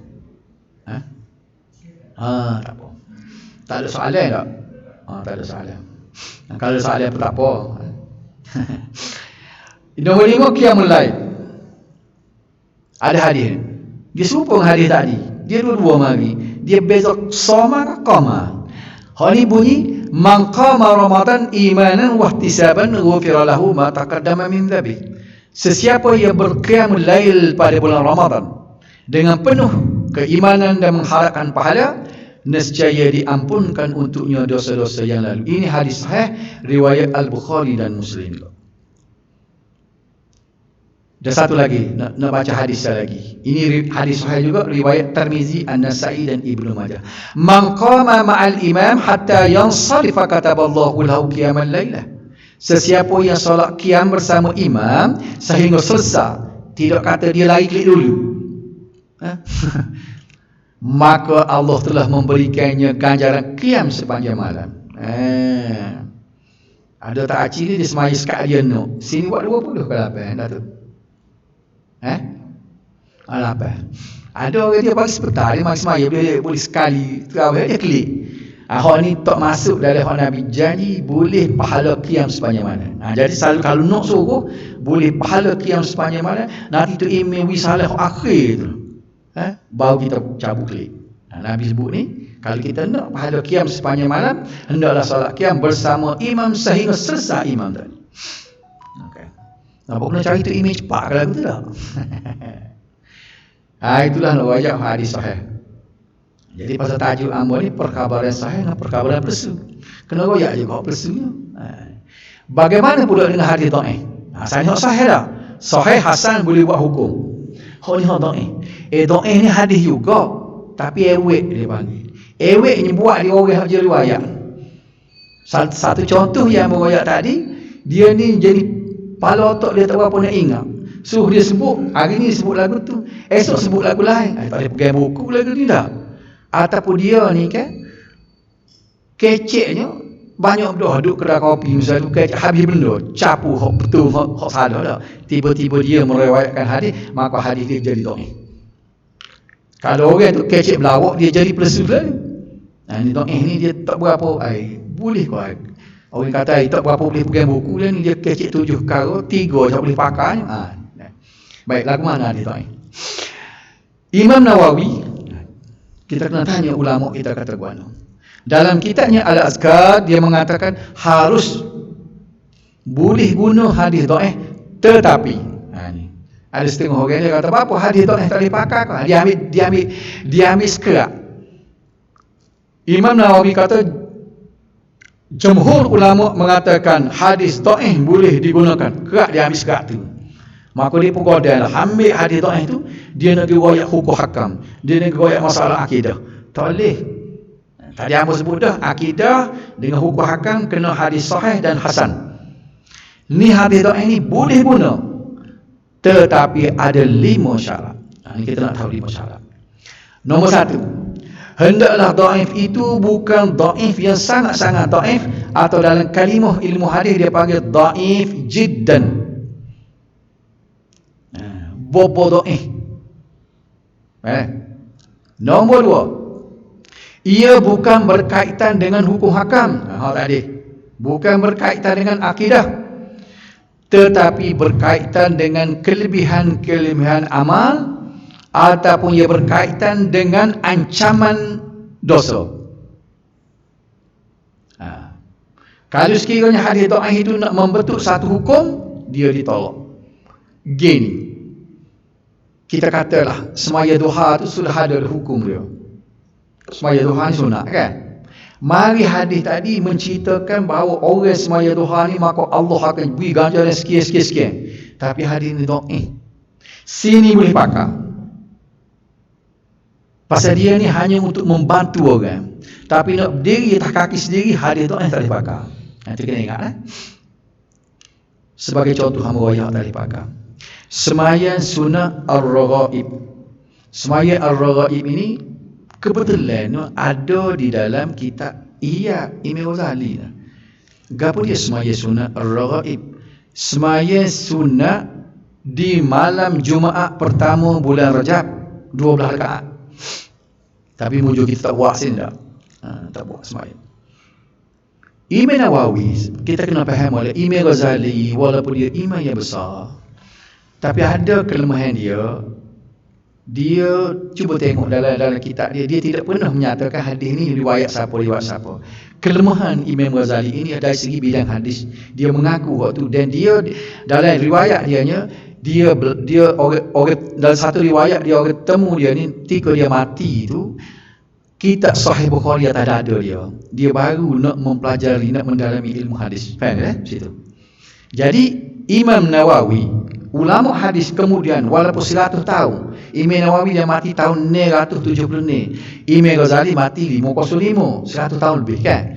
Tak apa. Tak ada soalan tak? Tak ada soalan. Kalau soalan pun tak apa. Nombor 5, qiyamul lail. Ada hadis. Dia serupa hadis tadi. Dia dua-dua mari. Dia besok soma ke qama. Hal ni bunyi man qama ramadan imanan wa ihtisaban ghufira lahu ma taqaddama min dhanbi. Sesiapa yang berqiyamul lail pada bulan Ramadan dengan penuh keimanan dan mengharapkan pahala, nescaya diampunkan untuknya dosa-dosa yang lalu. Ini hadis sahih riwayat Al-Bukhari dan Muslim. Dan satu lagi, nak baca hadis lagi. Ini hadis sahih juga riwayat Tirmizi, An-Nasa'i dan Ibnu Majah. Man qama ma'al imam hatta yansarifa kataballahu lahu qiyamal lailah. Sesiapa yang solat qiyam bersama imam sehingga selesai, tidak kata dia lari klik dulu. Maka Allah telah memberikannya ganjaran qiyam sepanjang malam. Ada tak acil dia semaya sekalian no. Sini buat 20 ke 8 dah tu. 8. Ada orang dia pagi sebentar dia mari semaya boleh sekali terawih dia klik. Hak ni tak masuk dalam hak Nabi janji boleh pahala qiyam sepanjang malam. Jadi selalu kalau nak suruh boleh pahala qiyam sepanjang malam, nanti tu imam wisalah akhir tu. Baru kita cabut klik. Nabi sebut ni kalau kita nak pahala qiyam sepanjang malam, hendaklah solat qiyam bersama imam sehingga selesai imam tadi. Okey. Nampak kena cari tu imam cepat kalau tu tak. Itulah nak wajah hadis sahih. Jadi pasal tajuk ambo ni perkabaran sahih dengan perkabaran palsu. Kena royak je kau palsunya. Bagaimana pula dengan hadis dhaif? Saya sahih dah. Sahih hasan boleh buat hukum. Hak ni dhaif. Dhaif ni hadis juga, tapi ewek dia panggil. Ewek ni buat dia orang je riwayat. Satu contoh yang riwayat tadi, dia ni jadi pala otak dia tak berapa nak ingat. Suruh dia sebut, hari ni sebut lagu tu, esok sebut lagu lain. Tak boleh pegang buku lagu ni tak. Ataupun dia ni kan keceknya banyak dah duduk kedai kopi misalnya kecek habis benda capu hak betul hak salah dah. Tiba-tiba dia meriwayatkan hadis, maka hadis dia jadi dhaif. Kalau orang tu kecek belawak, dia jadi pelesu lah. Ni do'eh ni dia tak berapa boleh kau. Orang kata tak berapa boleh pegang buku dia ni, dia kecek 7 perkara, 3 tak boleh pakai. Baik, lagu mana dia do'eh? Imam Nawawi, kita kena tanya ulama kita kata guano. Dalam kitabnya Al-Azkar, dia mengatakan harus boleh guna hadis do'eh, tetapi ni ada setengah orang dia kata apa hadis do'eh tak boleh pakai kau. Dia ambil sekerak. Imam Nawawi kata jumhur ulama mengatakan hadis do'eh boleh digunakan. Kerak dia ambil sekerak tu. Maka dia pun godailah ambil hadis do'eh tu, dia nak riwayat hukum hakam, dia nak riwayat masalah akidah. Tak boleh. Tadi apa sebut dah, akidah dengan hukum hakam kena hadis sahih dan hasan. Ni hadis do'eh ni boleh guna, tetapi ada 5 syarat. Ni kita nak tahu 5 syarat. Nombor 1, hendaklah dhaif itu bukan dhaif yang sangat-sangat dhaif, atau dalam kalimah ilmu hadis dia panggil dhaif jiddan. Bobo dhaif. Nombor 2, ia bukan berkaitan dengan hukum hakam. Tadi bukan berkaitan dengan akidah, tetapi berkaitan dengan kelebihan-kelebihan amal, ataupun ia berkaitan dengan ancaman dosa. Kalau sekiranya hadis dhaif itu nak membentuk satu hukum, dia ditolak. Gini, kita katalah semaya duha tu sudah ada hukum dia. Semaya duha ni sunat kan? Mari hadis tadi menceritakan bahawa orang semaya duha ni maka Allah akan beri ganjaran sekian. Tapi hadis ni dhaif. Sini boleh pakai. Pasal dia ni hanya untuk membantu orang. Tapi nak berdiri atas kaki sendiri, hadis dhaif tak boleh pakai. Itu kena ingat Sebagai contoh hamba royak tak boleh pakai. Sembahyang sunat ar-raghaib. Sembahyang ar-raghaib ini kebetulan ada di dalam kitab Imam Ghazali. Gapo dia sembahyang sunat ar-raghaib? Sembahyang sunat di malam Jumaat pertama bulan Rajab, 12 rakaat. Tapi mujur kita tak buat sini tak? Tak buat sembahyang. Imam Nawawi, kita kena faham oleh Imam Ghazali, walaupun dia imam yang besar, tapi ada kelemahan dia. Dia cuba tengok dalam kitab dia tidak pernah menyatakan hadis ni riwayat siapa. Kelemahan Imam Ghazali ini dari segi bidang hadis. Dia mengaku waktu, dan dia dalam riwayat dia orang dalam satu riwayat dia orang temu dia ni ketika dia mati tu, kitab Sahih Bukhari tak ada dia. Dia baru nak mempelajari, nak mendalami ilmu hadis. Faham situ. Jadi Imam Nawawi, ulama hadis kemudian walaupun 100 tahun, Imam Nawawi dia mati tahun 970 ni. Imam Ghazali mati 505, 100 tahun lebih kan.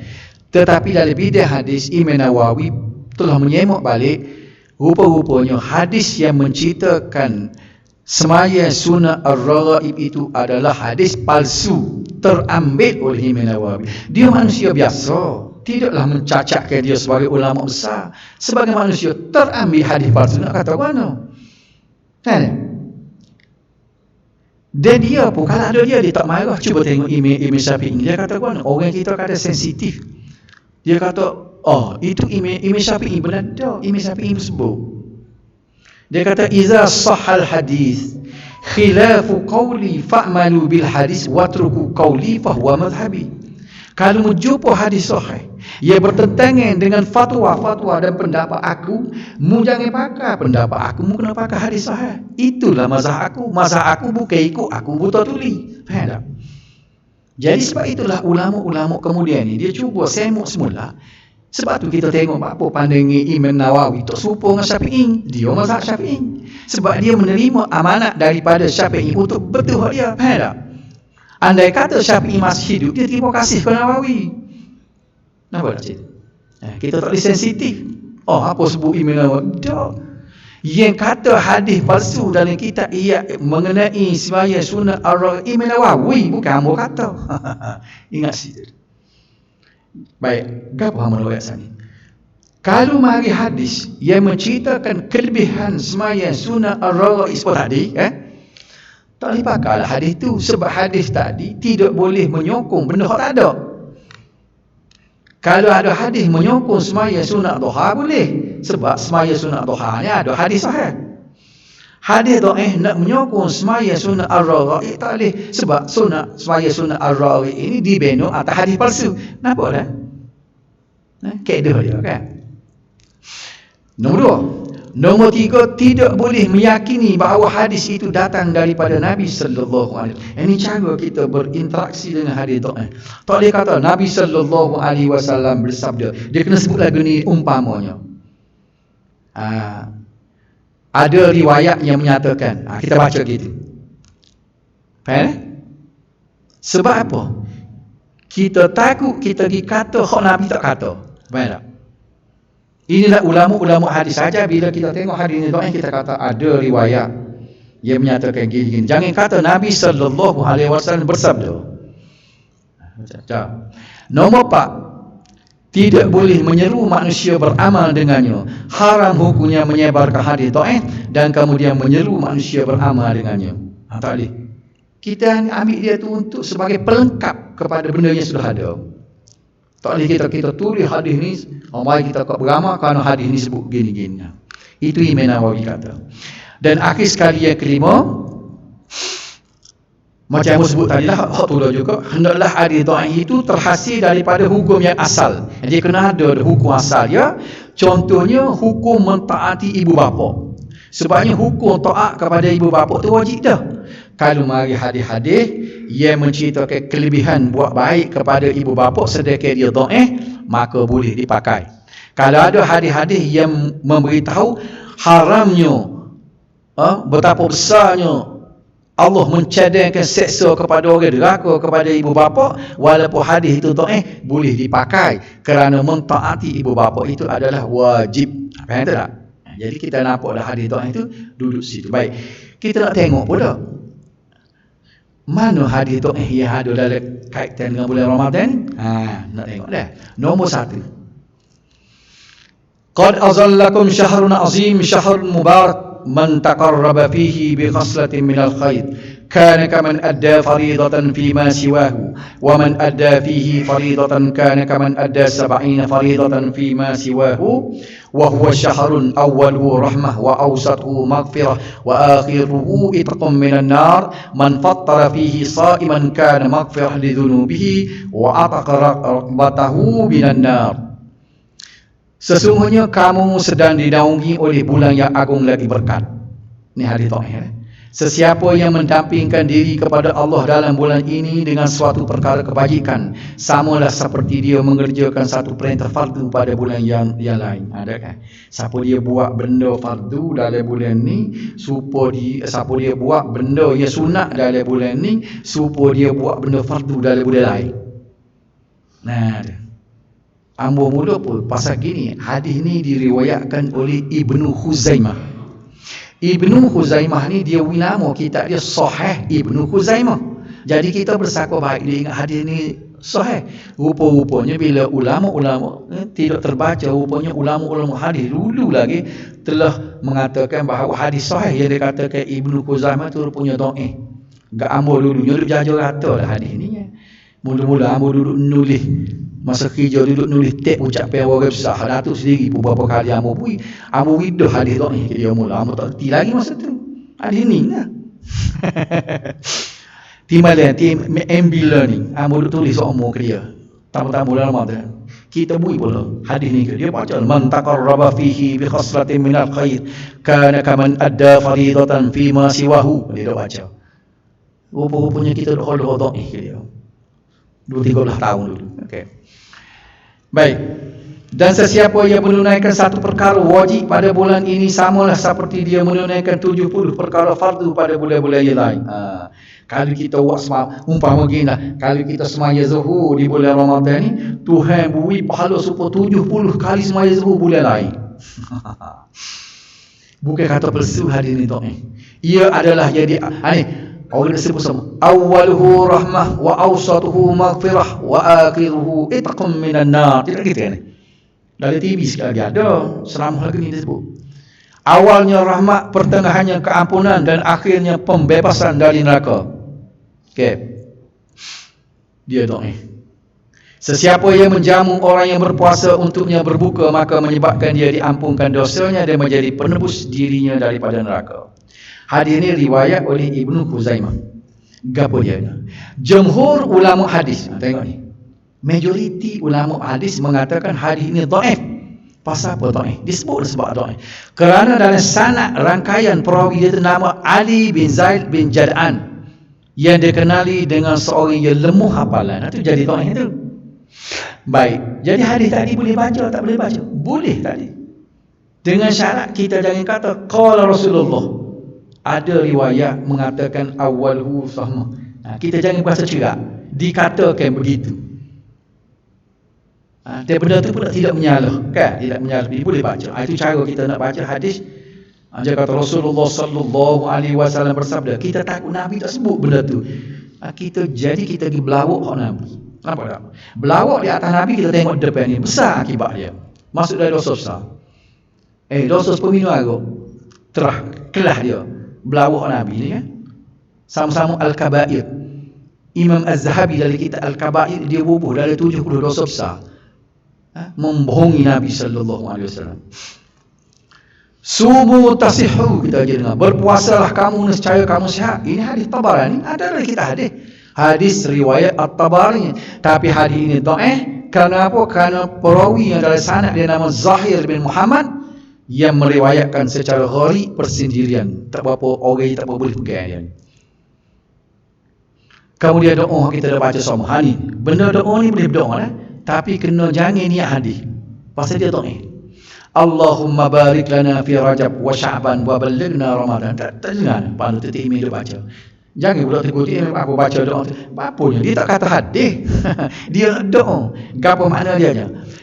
Tetapi dalam bidang hadis Imam Nawawi telah menyemak balik, rupa-rupanya hadis yang menceritakan sembahyang sunat ar-raghaib itu adalah hadis palsu, terambil oleh Imam Nawawi. Dia manusia biasa, tidaklah mencacatkan dia sebagai ulama besar. Sebagai manusia terambil hadis palsu, nak kata mana? Kan? Dan dia pun kalau ada dia tak marah. Cuba tengok Imam Syafi'i. Dia kata mana? Orang kita kata sensitif. Dia kata, itu Imam Syafi'i benar tak? Imam Syafi'i sebut. Dia kata, iza sahal hadis khilafu qawli fa'malu bil hadis watruku qawli fahuwa madhhabi. Kalau menjumpa hadis sahih ia bertentangan dengan fatwa dan pendapat aku, mu jangan pakai pendapat aku, mu kena pakai hadis sahih. Itulah mazhab aku. Mazhab aku bukan ikut aku buta tuli. Faham tak? Jadi sebab itulah ulama-ulama kemudian ni dia cuba semuk semula. Sebab tu kita tengok apa pandangan Imam Nawawi tak serupa dengan Syafi'i. Dia mazhab Syafi'i. Sebab dia menerima amanat daripada Syafi'i untuk betul dia. Faham tak? Andai kata Syafi'i masih hidup, dia terima kasih kepada Nawawi. Nampak tak cerita? Kita tak boleh sensitif. Apa sebut Imam Nawawi? Tak. Yang kata hadis palsu dalam kitab mengenai sembahyang sunat ar-raghaib, Imam Nawawi, bukan hamba kata. Ingat situ. Baik, gapo hamba riwayat sini? Kalau mari hadis yang menceritakan kelebihan sembahyang sunat ar-raghaib tadi, tak Tak boleh pakai lah hadis tu. Sebab hadis tadi tidak boleh menyokong benda yang tak ada. Kalau ada hadis menyokong semaya sunat duha boleh. Sebab semaya sunat duha ni ada hadis sahih. Hadis dhaif nak menyokong semaya sunat ar-raghib tak boleh. Sebab semaya sunat ar-raghib ini dibina atas hadis palsu. Nampak dah? Kaedah dia kan. Nombor 2. Nombor 3, tidak boleh meyakini bahawa hadis itu datang daripada Nabi sallallahu alaihi wasallam. Ini cara kita berinteraksi dengan hadis dhaif. Tak boleh kata Nabi sallallahu alaihi wasallam bersabda. Dia kena sebut lagu ni umpamanya. Ada riwayat yang menyatakan. Kita baca gitu. Faham? Sebab apa? Kita takut kita dikata hak Nabi tak kata. Faham tak? Inilah ulama-ulama hadis saja. Bila kita tengok hadis ni dhaif, kita kata ada riwayat yang menyatakan gini-gini. Jangan kata Nabi sallallahu alaihi wasallam bersabda. Nombor 4, tidak boleh menyeru manusia beramal dengannya. Haram hukumnya menyebarkan hadis dhaif dan kemudian menyeru manusia beramal dengannya. Tak boleh. Kita ambil dia tu untuk sebagai pelengkap kepada benda yang sudah ada. Tak boleh kita tulis hadis ni, mari kita beramal kerana hadis ni sebut gini-gini. Itu Imam Nawawi kata. Dan akhir sekali yang kelima, macam yang sebut tadi lah, hak tu juga, hendaklah hadis dhaif itu terhasil daripada hukum yang asal. Dia kena ada hukum asal ya. Contohnya hukum mentaati ibu bapa. Sebabnya hukum taat kepada ibu bapa tu wajib dah. Kalau mari hadis-hadis yang menceritakan kelebihan buat baik kepada ibu bapa sedangkan dia dhaif, maka boleh dipakai. Kalau ada hadis-hadis yang memberitahu haramnya, betapa besarnya Allah mencadangkan seksa kepada orang derhaka kepada ibu bapa, walaupun hadis itu dhaif, boleh dipakai kerana mentaati ibu bapa itu adalah wajib. Faham tak? Jadi kita nampaklah hadis dhaif itu duduk situ. Baik. Kita nak tengok pula mana hadis dhaif yang ada dalam kaitan dengan bulan Ramadan. Nak tengok dah. Nombor 1. Qad azallakum syahrun azim syahrun mubarak man taqarraba fihi bi khaslatin minal khair kana kaman adda faridatan fima siwahu wa man adda fihi faridatan kana kaman adda 70 faridatan fima siwahu wa huwa syahrun awwaluhu rahmah wa awsatuhu maghfirah wa akhiruhu itqun minan nar man fattara fihi sa'iman kana maghfirah li dhunubihi wa ataqa raqbatahu minan nar. Sesungguhnya kamu sedang dinaungi oleh bulan yang agung lagi berkat. Ini hadis dhaif. Sesiapa yang mendampingkan diri kepada Allah dalam bulan ini dengan suatu perkara kebajikan, samalah seperti dia mengerjakan satu perintah fardu pada bulan yang lain. Ada kan? Siapa dia buat benda fardu dalam bulan ni, siapa dia buat benda yang sunat dalam bulan ni, supaya dia buat benda fardu dalam bulan lain. Nah, ambo mula pun pasal gini. Hadis ni diriwayatkan oleh Ibnu Khuzaimah. Ibnu Khuzaimah ni dia nama kitab dia Sahih Ibnu Khuzaimah. Jadi kita bersakwa baik dia ingat hadis ni sahih. Rupa-rupanya bila ulama-ulama tidak terbaca, rupanya ulama-ulama hadis dulu lagi telah mengatakan bahawa hadis sahih yang dikatakan Ibnu Khuzaimah tu rupanya dhaif. Gak ambo dulunya duk jajar rata lah hadis ni. Mula-mula ambo duduk nulis masa kerja, duduk nulis teks ucapan orang besar Datuk sendiri pun berapa kali ambo widah hadis dhaif dia mula ambo tak reti lagi masa tu hadis ni lah. Timalan tim MB learning ambo duk tulis semua ke dia tamu-tamu dalam Ramadan kita bui pula hadis ni ke dia baca man taqarraba fihi bi khaslatin minal khair kana kaman adda faridatan fi ma siwahu. Dia dah baca rupa-rupanya kita dah hollow dhaif ke dia 2-3 tahun dulu. Okey. Baik. Dan sesiapa yang menunaikan satu perkara wajib pada bulan ini, samalah seperti dia menunaikan 70 perkara fardu pada bulan-bulan yang lain. Kalau kita buat umpama gini lah, kalau kita semaya zuhur di bulan Ramadan ni, Tuhan beri pahala supaya 70 kali semaya zuhur bulan lain. Bukan kata palsu hadis ni dhaif. Ia adalah jadi orang disebut sama awwaluhu rahmah wa awsatuhu maghfirah wa akhiruhu itqum minan nar. Tidak gitu kan? Dari TV sekali ada ceramah lagi ni disebut Awalnya rahmat, pertengahannya keampunan, dan akhirnya pembebasan dari neraka. Okey. Dia dhaif. Sesiapa yang menjamu orang yang berpuasa untuknya berbuka, maka menyebabkan dia diampunkan dosanya dan menjadi penebus dirinya daripada neraka. Hadis ini riwayat oleh Ibnu Khuzaimah. Gapo dia? Jumhur ulama hadis. Tengok ni. Majoriti ulama hadis mengatakan hadis ini dhaif. Pasal apa dhaif? Disebut sebab dhaif. Kerana dalam sanad rangkaian perawi dia nama Ali bin Zaid bin Jad'an yang dikenali dengan seorang yang lemah hafalan. Itu jadi dhaif itu. Baik. Jadi hadis tadi boleh baca tak boleh baca? Boleh tadi. Dengan syarat kita jangan kata qala Rasulullah. Ada riwayat mengatakan awalhu sama. Kita jangan bahasa cerak. Dikatakan begitu. Dan benda tu pula tidak menyalah, kan? Tidak menyalah. Dia boleh baca. Itu cara kita nak baca hadis. Dia kata Rasulullah sallallahu alaihi wasallam bersabda, kita takut Nabi tak sebut benda tu. Kita pergi belawak hak Nabi. Kenapa tak? Belawak di atas Nabi, kita tengok depan ni besar akibat dia. Masuk dari dosa besar. Dosa peminum arak. Terah kelah dia. Belawak Nabi ni kan. Sama-sama Al-Kabair. Imam Az-Zahabi dalam kitab Al-Kabair dia bubuh dari 70 dosa besar. Membohongi Nabi sallallahu alaihi wasallam. Sumu tasihhu, kita aja dengar. Berpuasalah kamu nescaya kamu sihat. Ini hadis Tabarani, ada dalam kita hadis riwayat At-Tabarani. Tapi hadis ini dhaif. Kerana apa? Kerana perawi yang dalam sanad dia nama Zahir bin Muhammad yang meriwayatkan secara gharib persendirian. Tak berapa orang tak boleh pegang dia. Kemudian doa kita dah baca sama hari ni. Benda doa ni boleh berdoa lah. Tapi kena jangan niat hadis. Pasal dia doa. Allahumma barik lana fi Rajab wa Sya'ban wa ballighna Ramadan. Tak dengar pandu titik email dia baca. Jangan pula terkutik apa baca doa tu. Apanya dia tak kata hadis. Dia doa. Apa makna dia?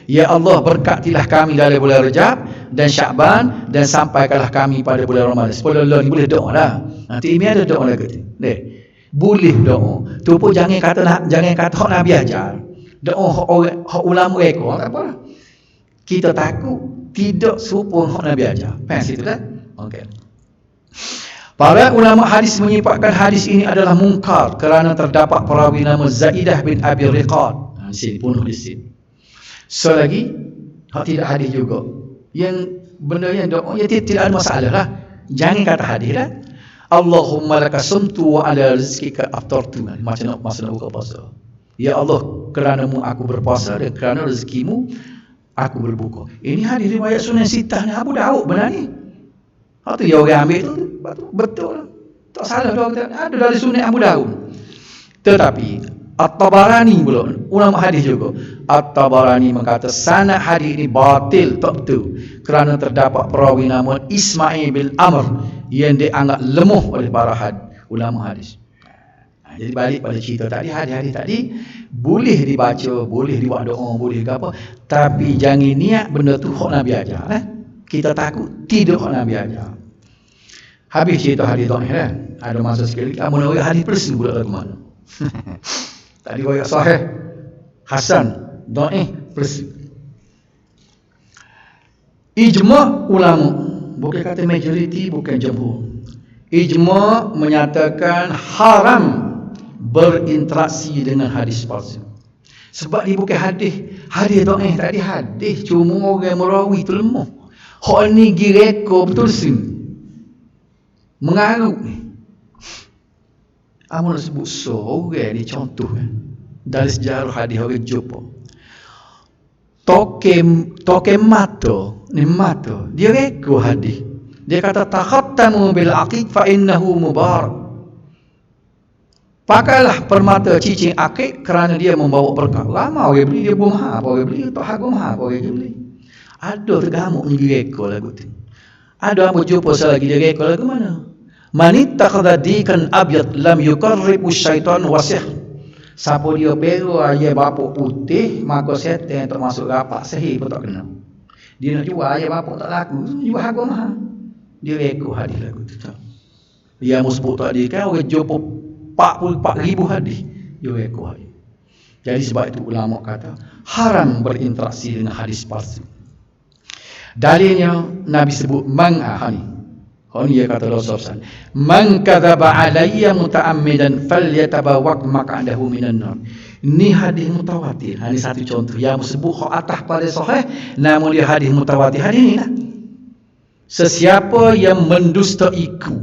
Ya Allah, berkatilah kami dalam bulan Rajab dan Sya'ban dan sampaikanlah kami pada bulan Ramadan. Sepuluh ni boleh doa lah. Nanti email ada doa lagi. Deh. Boleh doa. Tu pun jangan kata hak Nabi ajar. Doa hak ulama ekor tak apa. Kita takut tidak serupa hak Nabi ajar. Faham situ dah? Okey. Para ulama hadis menyifatkan hadis ini adalah mungkar kerana terdapat perawi nama Zaidah bin Abi Riqad. Sini bunuh di sini. So lagi hak tidak hadis juga. Yang benda yang doa ya tidak ada masalah lah. Jangan kata hadis lah. Allahumma laka sumtu wa ala rizqika aftartu. Macam nak buka puasa. Ya Allah, kerana-Mu aku berpuasa dan kerana rezekimu aku berbuka. Ini hadis riwayat Sunan Sittah ni Abu Daud benar ni. Hak tu dia orang ambil tu betul. Tak salah dia ada dari Sunan Abu Daud. Tetapi At-Tabarani pula ulama hadis juga. At-Tabarani berkata sanad hadis ini batil, tak betul. Kerana terdapat perawi nama Ismail bin Amr yang dianggap lemah oleh para ulama hadis. Jadi balik pada cerita tadi, hadis-hadis tadi boleh dibaca, boleh dibuat doa, boleh apa, tapi jangan niat benda tu hak Nabi ajar. Kita takut tidak hak Nabi ajar. Habis cerita hadis dhaif kan. Ada masa sekali kamu nak hadis palsu pula ke mana? Tadi riwayat sahih, hasan, dhaif, palsu. Ijma' ulama, bukan kata majoriti, bukan jumhur. Ijma' menyatakan haram berinteraksi dengan hadis palsu. Sebab dia bukan hadis dhaif tadi, hadis cuma orang merawi tu lemah. Hak ni gireko betul sini. Mengarut ni. Amun sebut seorang ni contoh dari sejarah hadis orang Jepun. Toke mata dia reko hadis. Dia kata takhattamu bil aqiq fa innahu mubarak. Pakailah permata cicing akik kerana dia membawa berkah. Lama orang beli, dia mahal apa orang beli, tak harga mahal apa orang beli. Ada tergamuk ni direka lagu tu. Ada apa jumpa selagi dia reka lagu mana? Manittakhadha dikan abyad lam yuqarribu syaitan wasih. Siapa dia beru ayah bapa putih, maka setan tak masuk rapat, sihir pun tak kena. Dia nak jual ayah bapa tak laku, jual harga mahal. Dia reka hadis lagu tu. Dia sebut tadi kan orang jumpa 44,000 hadis dia reka hadis. Jadi sebab itu ulama kata haram berinteraksi dengan hadis palsu. Dalilnya Nabi sebut dia kata Rasulullah, man kadzaba alayya muta'ammidan falyatabawwaq maq'adahu minan nar. Ini hadis mutawatir. Ini satu contoh yang sebut atas pada sahih, namun dia hadis mutawatir. Hadis ini lah. Sesiapa yang mendustaiku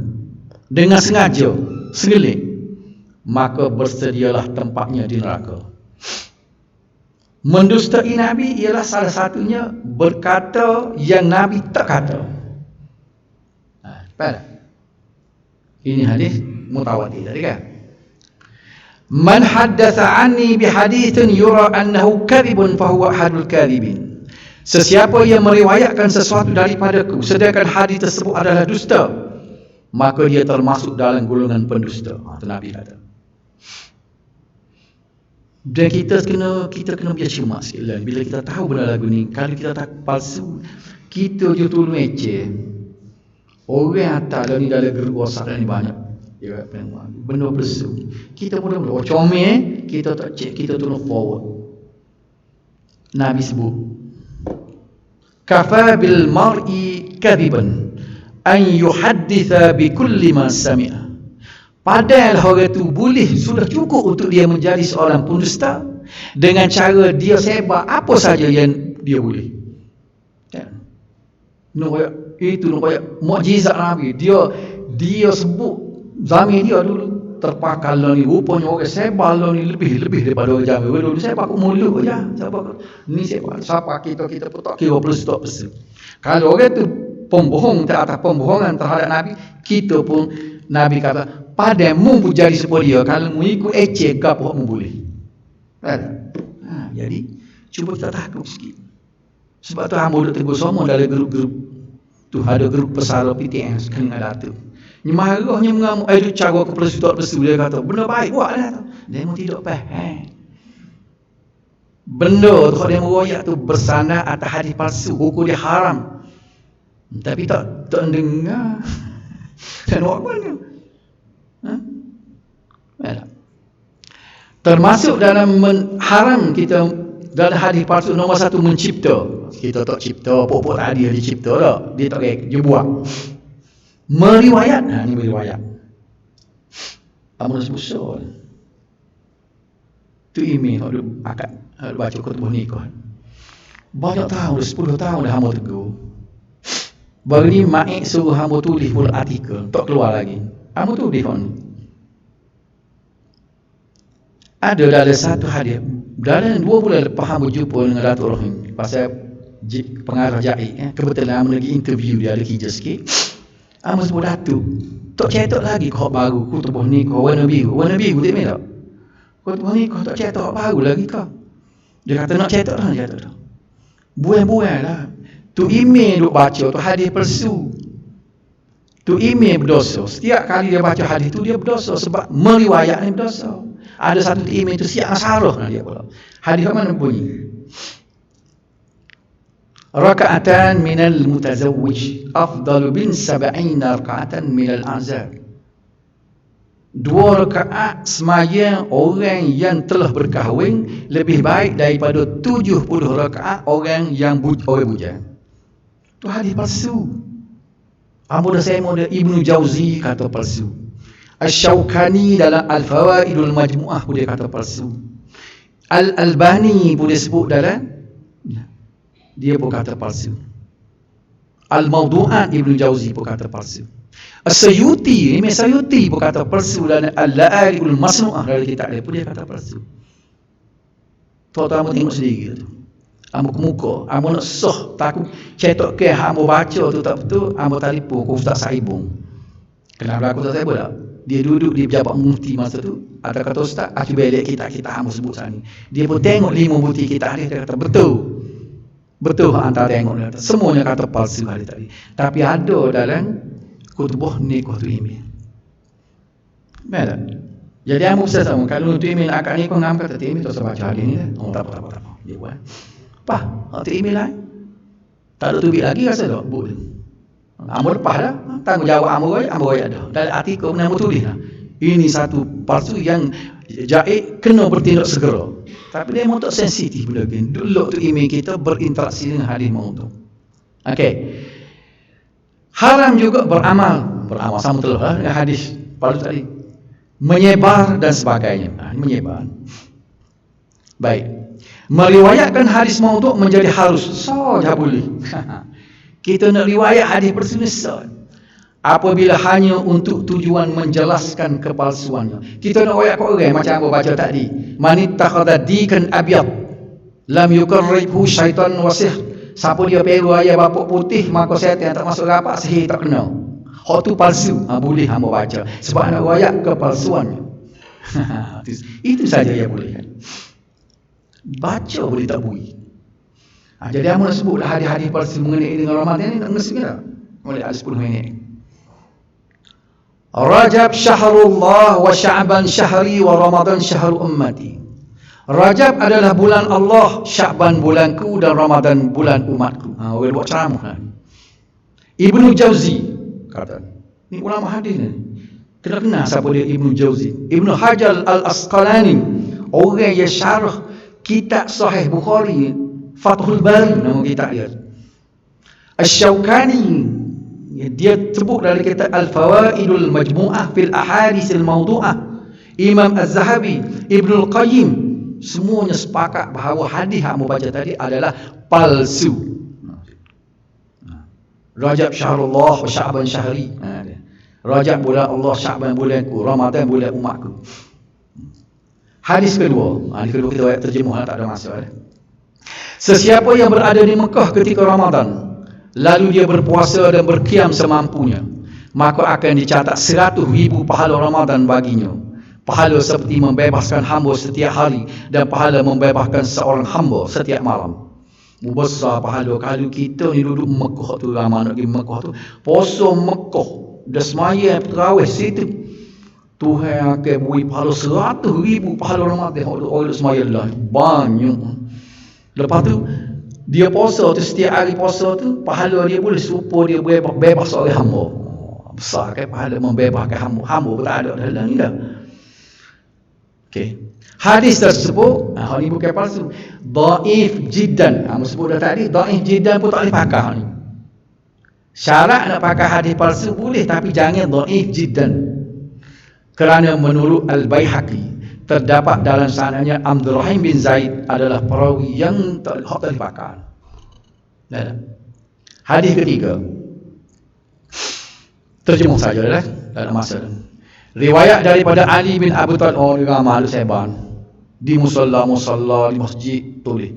dengan sengaja, sengelik, maka bersedialah tempatnya di neraka. Mendustai Nabi ialah salah satunya berkata yang Nabi tak kata. Ini hadis mutawatir tadi kan. Man haddatsa anni bi haditsin yura annahu kadhibun fa huwa ahadul kadhibin. Sesiapa yang meriwayatkan sesuatu daripadaku sedangkan hadis tersebut adalah dusta, maka dia termasuk dalam golongan pendusta. Itu Nabi kata. Dan kita kena biar cermat sikit lah. Bila kita tahu benda lagu ni, kalau kita tak palsu, kita je tolong eceh. Orang atas ni dalam grup WhatsApp ni banyak. Ya, benda palsu. Kita mula-mula comel, kita tak cek, kita tolong forward. Nabi sebut, kafa bil mar'i kadhiban an yuhadditha bi kulli ma sami'a. Padahal orang tu boleh, sudah cukup untuk dia menjadi seorang pendusta dengan cara dia sebar apa saja yang dia boleh. Kan? Itu mukjizat Nabi. Dia sebut zaman dia dulu terpakai lah ni, rupanya orang sebar lah ni lebih daripada orang zaman dulu. Sebar aku mulut je. Ni siapa kita pun tak kira plus tak persen. Kalau orang tu pembohong atas pembohongan terhadap Nabi, kita pun Nabi kata padamu pun jadi seperti dia. Kalau mu ikut ecek ke apa mu boleh. Jadi cuba kita takut sikit. Sebab tu hamba duk tegur semua dalam grup-grup tu, ada grup pesara PTN kena datuk. Ni marahnya mengamuk dia cara ke plus tak persu, dia kata benda baik buatlah tu. Dia mu tidak faham. Benda tu dia meroyak tu bersandar atas hadis palsu, hukum dia haram. Tapi tak dengar. Dan buat mana? Termasuk dalam haram kita dalam hadis palsu nombor satu mencipta. Kita tak cipta, pokok tadi dia cipta tak. Dia tak dia buat. Meriwayat. Ni meriwayat. Amun sebusol. Tu email hak akad baca khutbah nikah. Banyak tahun, 10 tahun dah hamba tegur. Baru ni Mak suruh hamba tulis pula artikel, tak keluar lagi. Hamba tulis pun. Ada dalam satu hadis, dalam 2 bulan lepas hamba jumpa dengan Datuk Rahim pasal pengarah Jaik, kebetulan hamba lagi interview dia, ada kerja sikit. Hamba sebut Datuk, tak cetak lagi kau baru khutbah nikah warna biru tak main tak? Khutbah nikah tak cetak baru lagi kau. Dia kata nak cetak dah. Buang-buang lah. Tu email duk baca tu hadis palsu. Tu email berdosa. Setiap kali dia baca hadis tu dia berdosa sebab meriwayat ni berdosa. Ada satu email tu siap salah dia pula. Hadis mana bunyi? Raka'atan minal mutazawwij afdalu bin 70 raka'atan minal azab. 2 rakaat sembahyang orang yang telah berkahwin lebih baik daripada 70 rakaat orang yang bujang. Tu hadis palsu. Hamba dah saya ada Ibnu Jauzi kata palsu. Asy-Syaukani dalam Al-Fawaidul Majmu'ah pun dia kata palsu. Al-Albani pun dia sebut dalam dia pun kata palsu. Al-Mawdu'at Ibnu Jauzi pun kata palsu. As-Sayuti, Imam Sayuti pun kata palsu dalam Al-La'alibul Masnu'ah dalam kitab dia pun dia kata palsu. Tuan-tuan tengok sendiri tu. Hamba ke muka, hamba nak soh takut cetak ke hamba baca tu tak betul, hamba telefon ke Ustaz Saibung. Kenal aku Ustaz Saibung tak? Dia duduk di pejabat mufti masa tu. Ada kata Ustaz, aku balik kita hamba sebut sana ni. Dia pun tengok 5 bukti kita dia kata betul. Betul antara tengok dia kata. Semuanya kata palsu hari tadi. Tapi ada dalam khutbah nikah tu email. Betul. Jadi hamba usah sama kalau tu email akak ni kau ngam kata email tu saya baca hari ni dah. Oh tak apa. Dia buat. Pah, tu email lain. Tak ada tubik lagi rasa tak? Boleh. Hamba lepas dah. Tanggungjawab hamba royak dah. Dalam artikel hamba tulis dah. Ini satu palsu yang Jaik kena bertindak segera. Tapi dia memang tak sensitif lagi. Dulu tu email kita berinteraksi dengan hadis maut tu. Okey. Haram juga beramal sama betul dengan hadis pada tadi. Menyebar dan sebagainya. Menyebar. Baik. Meriwayatkan hadis maudhu' menjadi harus. Saja boleh. Kita nak riwayat hadis palsu. Apabila hanya untuk tujuan menjelaskan kepalsuannya. Kita nak riwayat orang macam apa baca tadi. Man ittakhadha dikan abyad lam yukarribhu syaitan wasih. Siapa dia peru ayah bapak putih, maka syaitan tak masuk rapat, sihir tak kena. Hak tu palsu. Boleh hamba baca. Sebab nak riwayat kepalsuannya. Itu saja yang boleh kan. Baca boleh tak boleh. Jadi hamba nak sebutlah hadis-hadis palsu mengenai dengan Ramadan ni, nak mesti tak? Boleh ada 10 minit. Rajab syahrullah wa Sya'ban syahri wa Ramadan syahru ummati. Rajab adalah bulan Allah, Sya'ban bulanku dan Ramadan bulan umatku. Orang buat ceramah. Ibnu Jauzi kata, ni ulama hadis ni. Kenal siapa dia Ibnu Jauzi? Ibnu Hajar Al-Asqalani, orang yang syarah kitab Sahih Bukhari, Fathul Bari nama kitab dia. Asy-Syaukani, dia sebut dalam kitab Al-Fawaidul Majmu'ah fil Ahaditsil Mawdu'ah. Imam Az-Zahabi, Ibnu Al-Qayyim, semuanya sepakat bahawa hadis yang baca tadi adalah palsu. Rajab syahrullah wa Sya'ban syahri. Rajab bulan Allah, Sya'ban bulanku, Ramadan bulan umatku. Hadis kedua, kita ayat terjemuh, tak ada masalah. Sesiapa yang berada di Mekah ketika Ramadan, lalu dia berpuasa dan berqiyam semampunya, maka akan dicatat 100,000 pahala Ramadan baginya. Pahala seperti membebaskan hamba setiap hari dan pahala membebaskan seorang hamba setiap malam. Besar pahala. Kalau kita ni duduk Mekah tu, ramai nak pergi Mekah tu, puasa Mekah, dah semaya terawih situ, Tuhan akan beri pahala 100,000 pahala Ramadan. Orang semaya lah banyak. Lepas tu dia puasa tu, setiap hari puasa tu, pahala dia boleh serupa dia bebas seorang hamba. Besar kan pahala membebaskan hamba. Hamba pun tak ada dalam ni dah. Okey. Hadis tersebut, ini bukan palsu. Dhaif jiddan. Sebut dah tadi, dhaif jiddan pun tak boleh pakai ni. Syarat nak pakai hadis palsu boleh, tapi jangan dhaif jiddan. Kerana menurut Al-Baihaqi, terdapat dalam sanadnya Abdul Rahim bin Zaid adalah perawi yang tak boleh pakai. Hadis ketiga. Terjemuh saja dah, tak ada masa. Riwayat daripada Ali bin Abi Thalib, ramai seban di musalla di masjid tulis.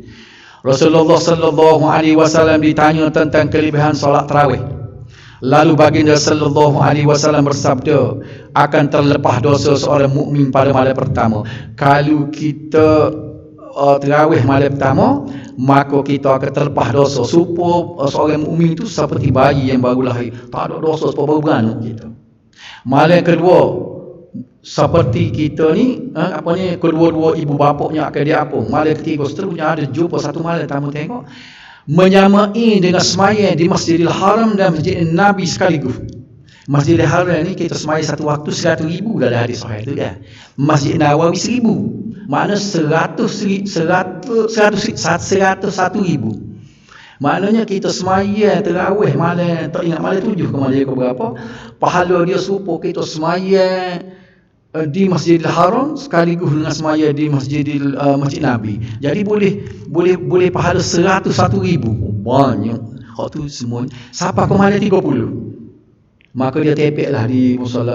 Rasulullah sallallahu alaihi wasallam ditanya tentang kelebihan solat tarawih. Lalu baginda sallallahu alaihi wasallam bersabda, akan terlepas dosa seorang mukmin pada malam pertama. Kalau kita tarawih malam pertama, maka kita akan terlepas dosa. Supaya seorang mukmin itu seperti bayi yang baru lahir, tak ada dosa sebab baru beranak kita. Malam kedua, seperti kita ni, kedua-dua ibu bapaknya akan dia apa. Malam ketiga, seterusnya ada jumpa satu malam tamu tengok, menyamai dengan semaya di Masjidil Haram dan Masjid Nabi sekaligus. Masjidil Haram ni kita semaya satu waktu 100,000 dalam hadis sahih tu dah. Masjid Nawawi 1,000. Makna 101,000. Maknanya kita semaya tarawih malam, tak ingat malam 7 ke malam ke berapa, pahala dia serupa kita semaya di Masjidil Haram sekaligus dengan semaya di Masjid Nabi. Jadi boleh pahala 101,000. Banyak. Hak tu semua. Siapa ke malam 30, maka dia tepeklah di musalla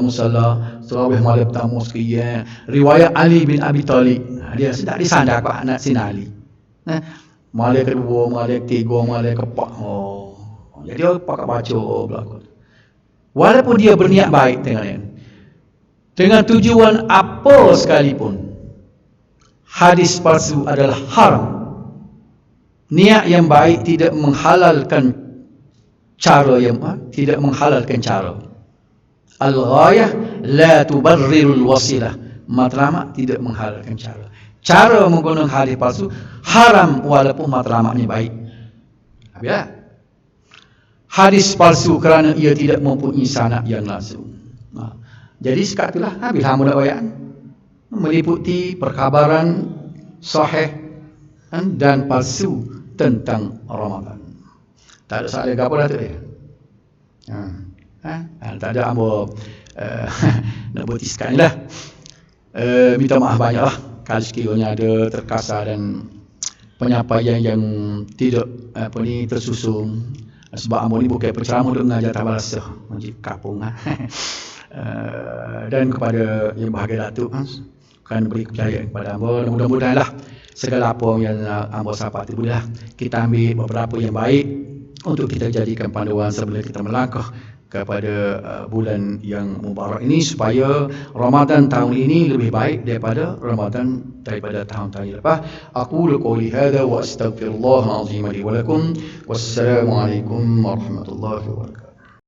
tarawih malam pertama sekian. Riwayat Ali bin Abi Thalib, dia sedang disandar kat anak Sina Ali. Malam kedua, malam ketiga, malam keempat. Jadi orang pakat baca belakang. Walaupun dia berniat baik dengan tujuan apa sekalipun, hadis palsu adalah haram. Niat yang baik tidak menghalalkan cara tidak menghalalkan cara. Al-ghayah la tubarrirul wasilah. Matlamat tidak menghalalkan cara. Cara menggunakan hadis palsu haram walaupun matlamatnya baik. Habis. Hadis palsu kerana ia tidak mempunyai sanad yang langsung. Jadi sekat itulah habis hamba nak bayar. Meliputi perkabaran sahih dan palsu tentang Ramadan. Tak ada soalan ke apa dah tu dia? Tak ada ambo nak bertiskan ni lah. Minta maaf banyak lah kalau sekiranya ada terkasar dan penyampaian yang tidak tersusun, sebab ambo ni bukan penceramah untuk mengajar tabalasah Masjid Kapung. Dan kepada yang bahagia Datuk kan beri kepercayaan kepada ambo, mudah-mudahan lah segala apa yang ambo sahabat itu boleh kita ambil beberapa yang baik untuk kita jadikan panduan sebelum kita melangkah kepada bulan yang mubarak ini, supaya Ramadan tahun ini lebih baik daripada Ramadan daripada tahun-tahun yang lepas. Aqulu qouli hadza wa astaghfirullahal azim li wa lakum. Wassalamualaikum warahmatullahi wabarakatuh.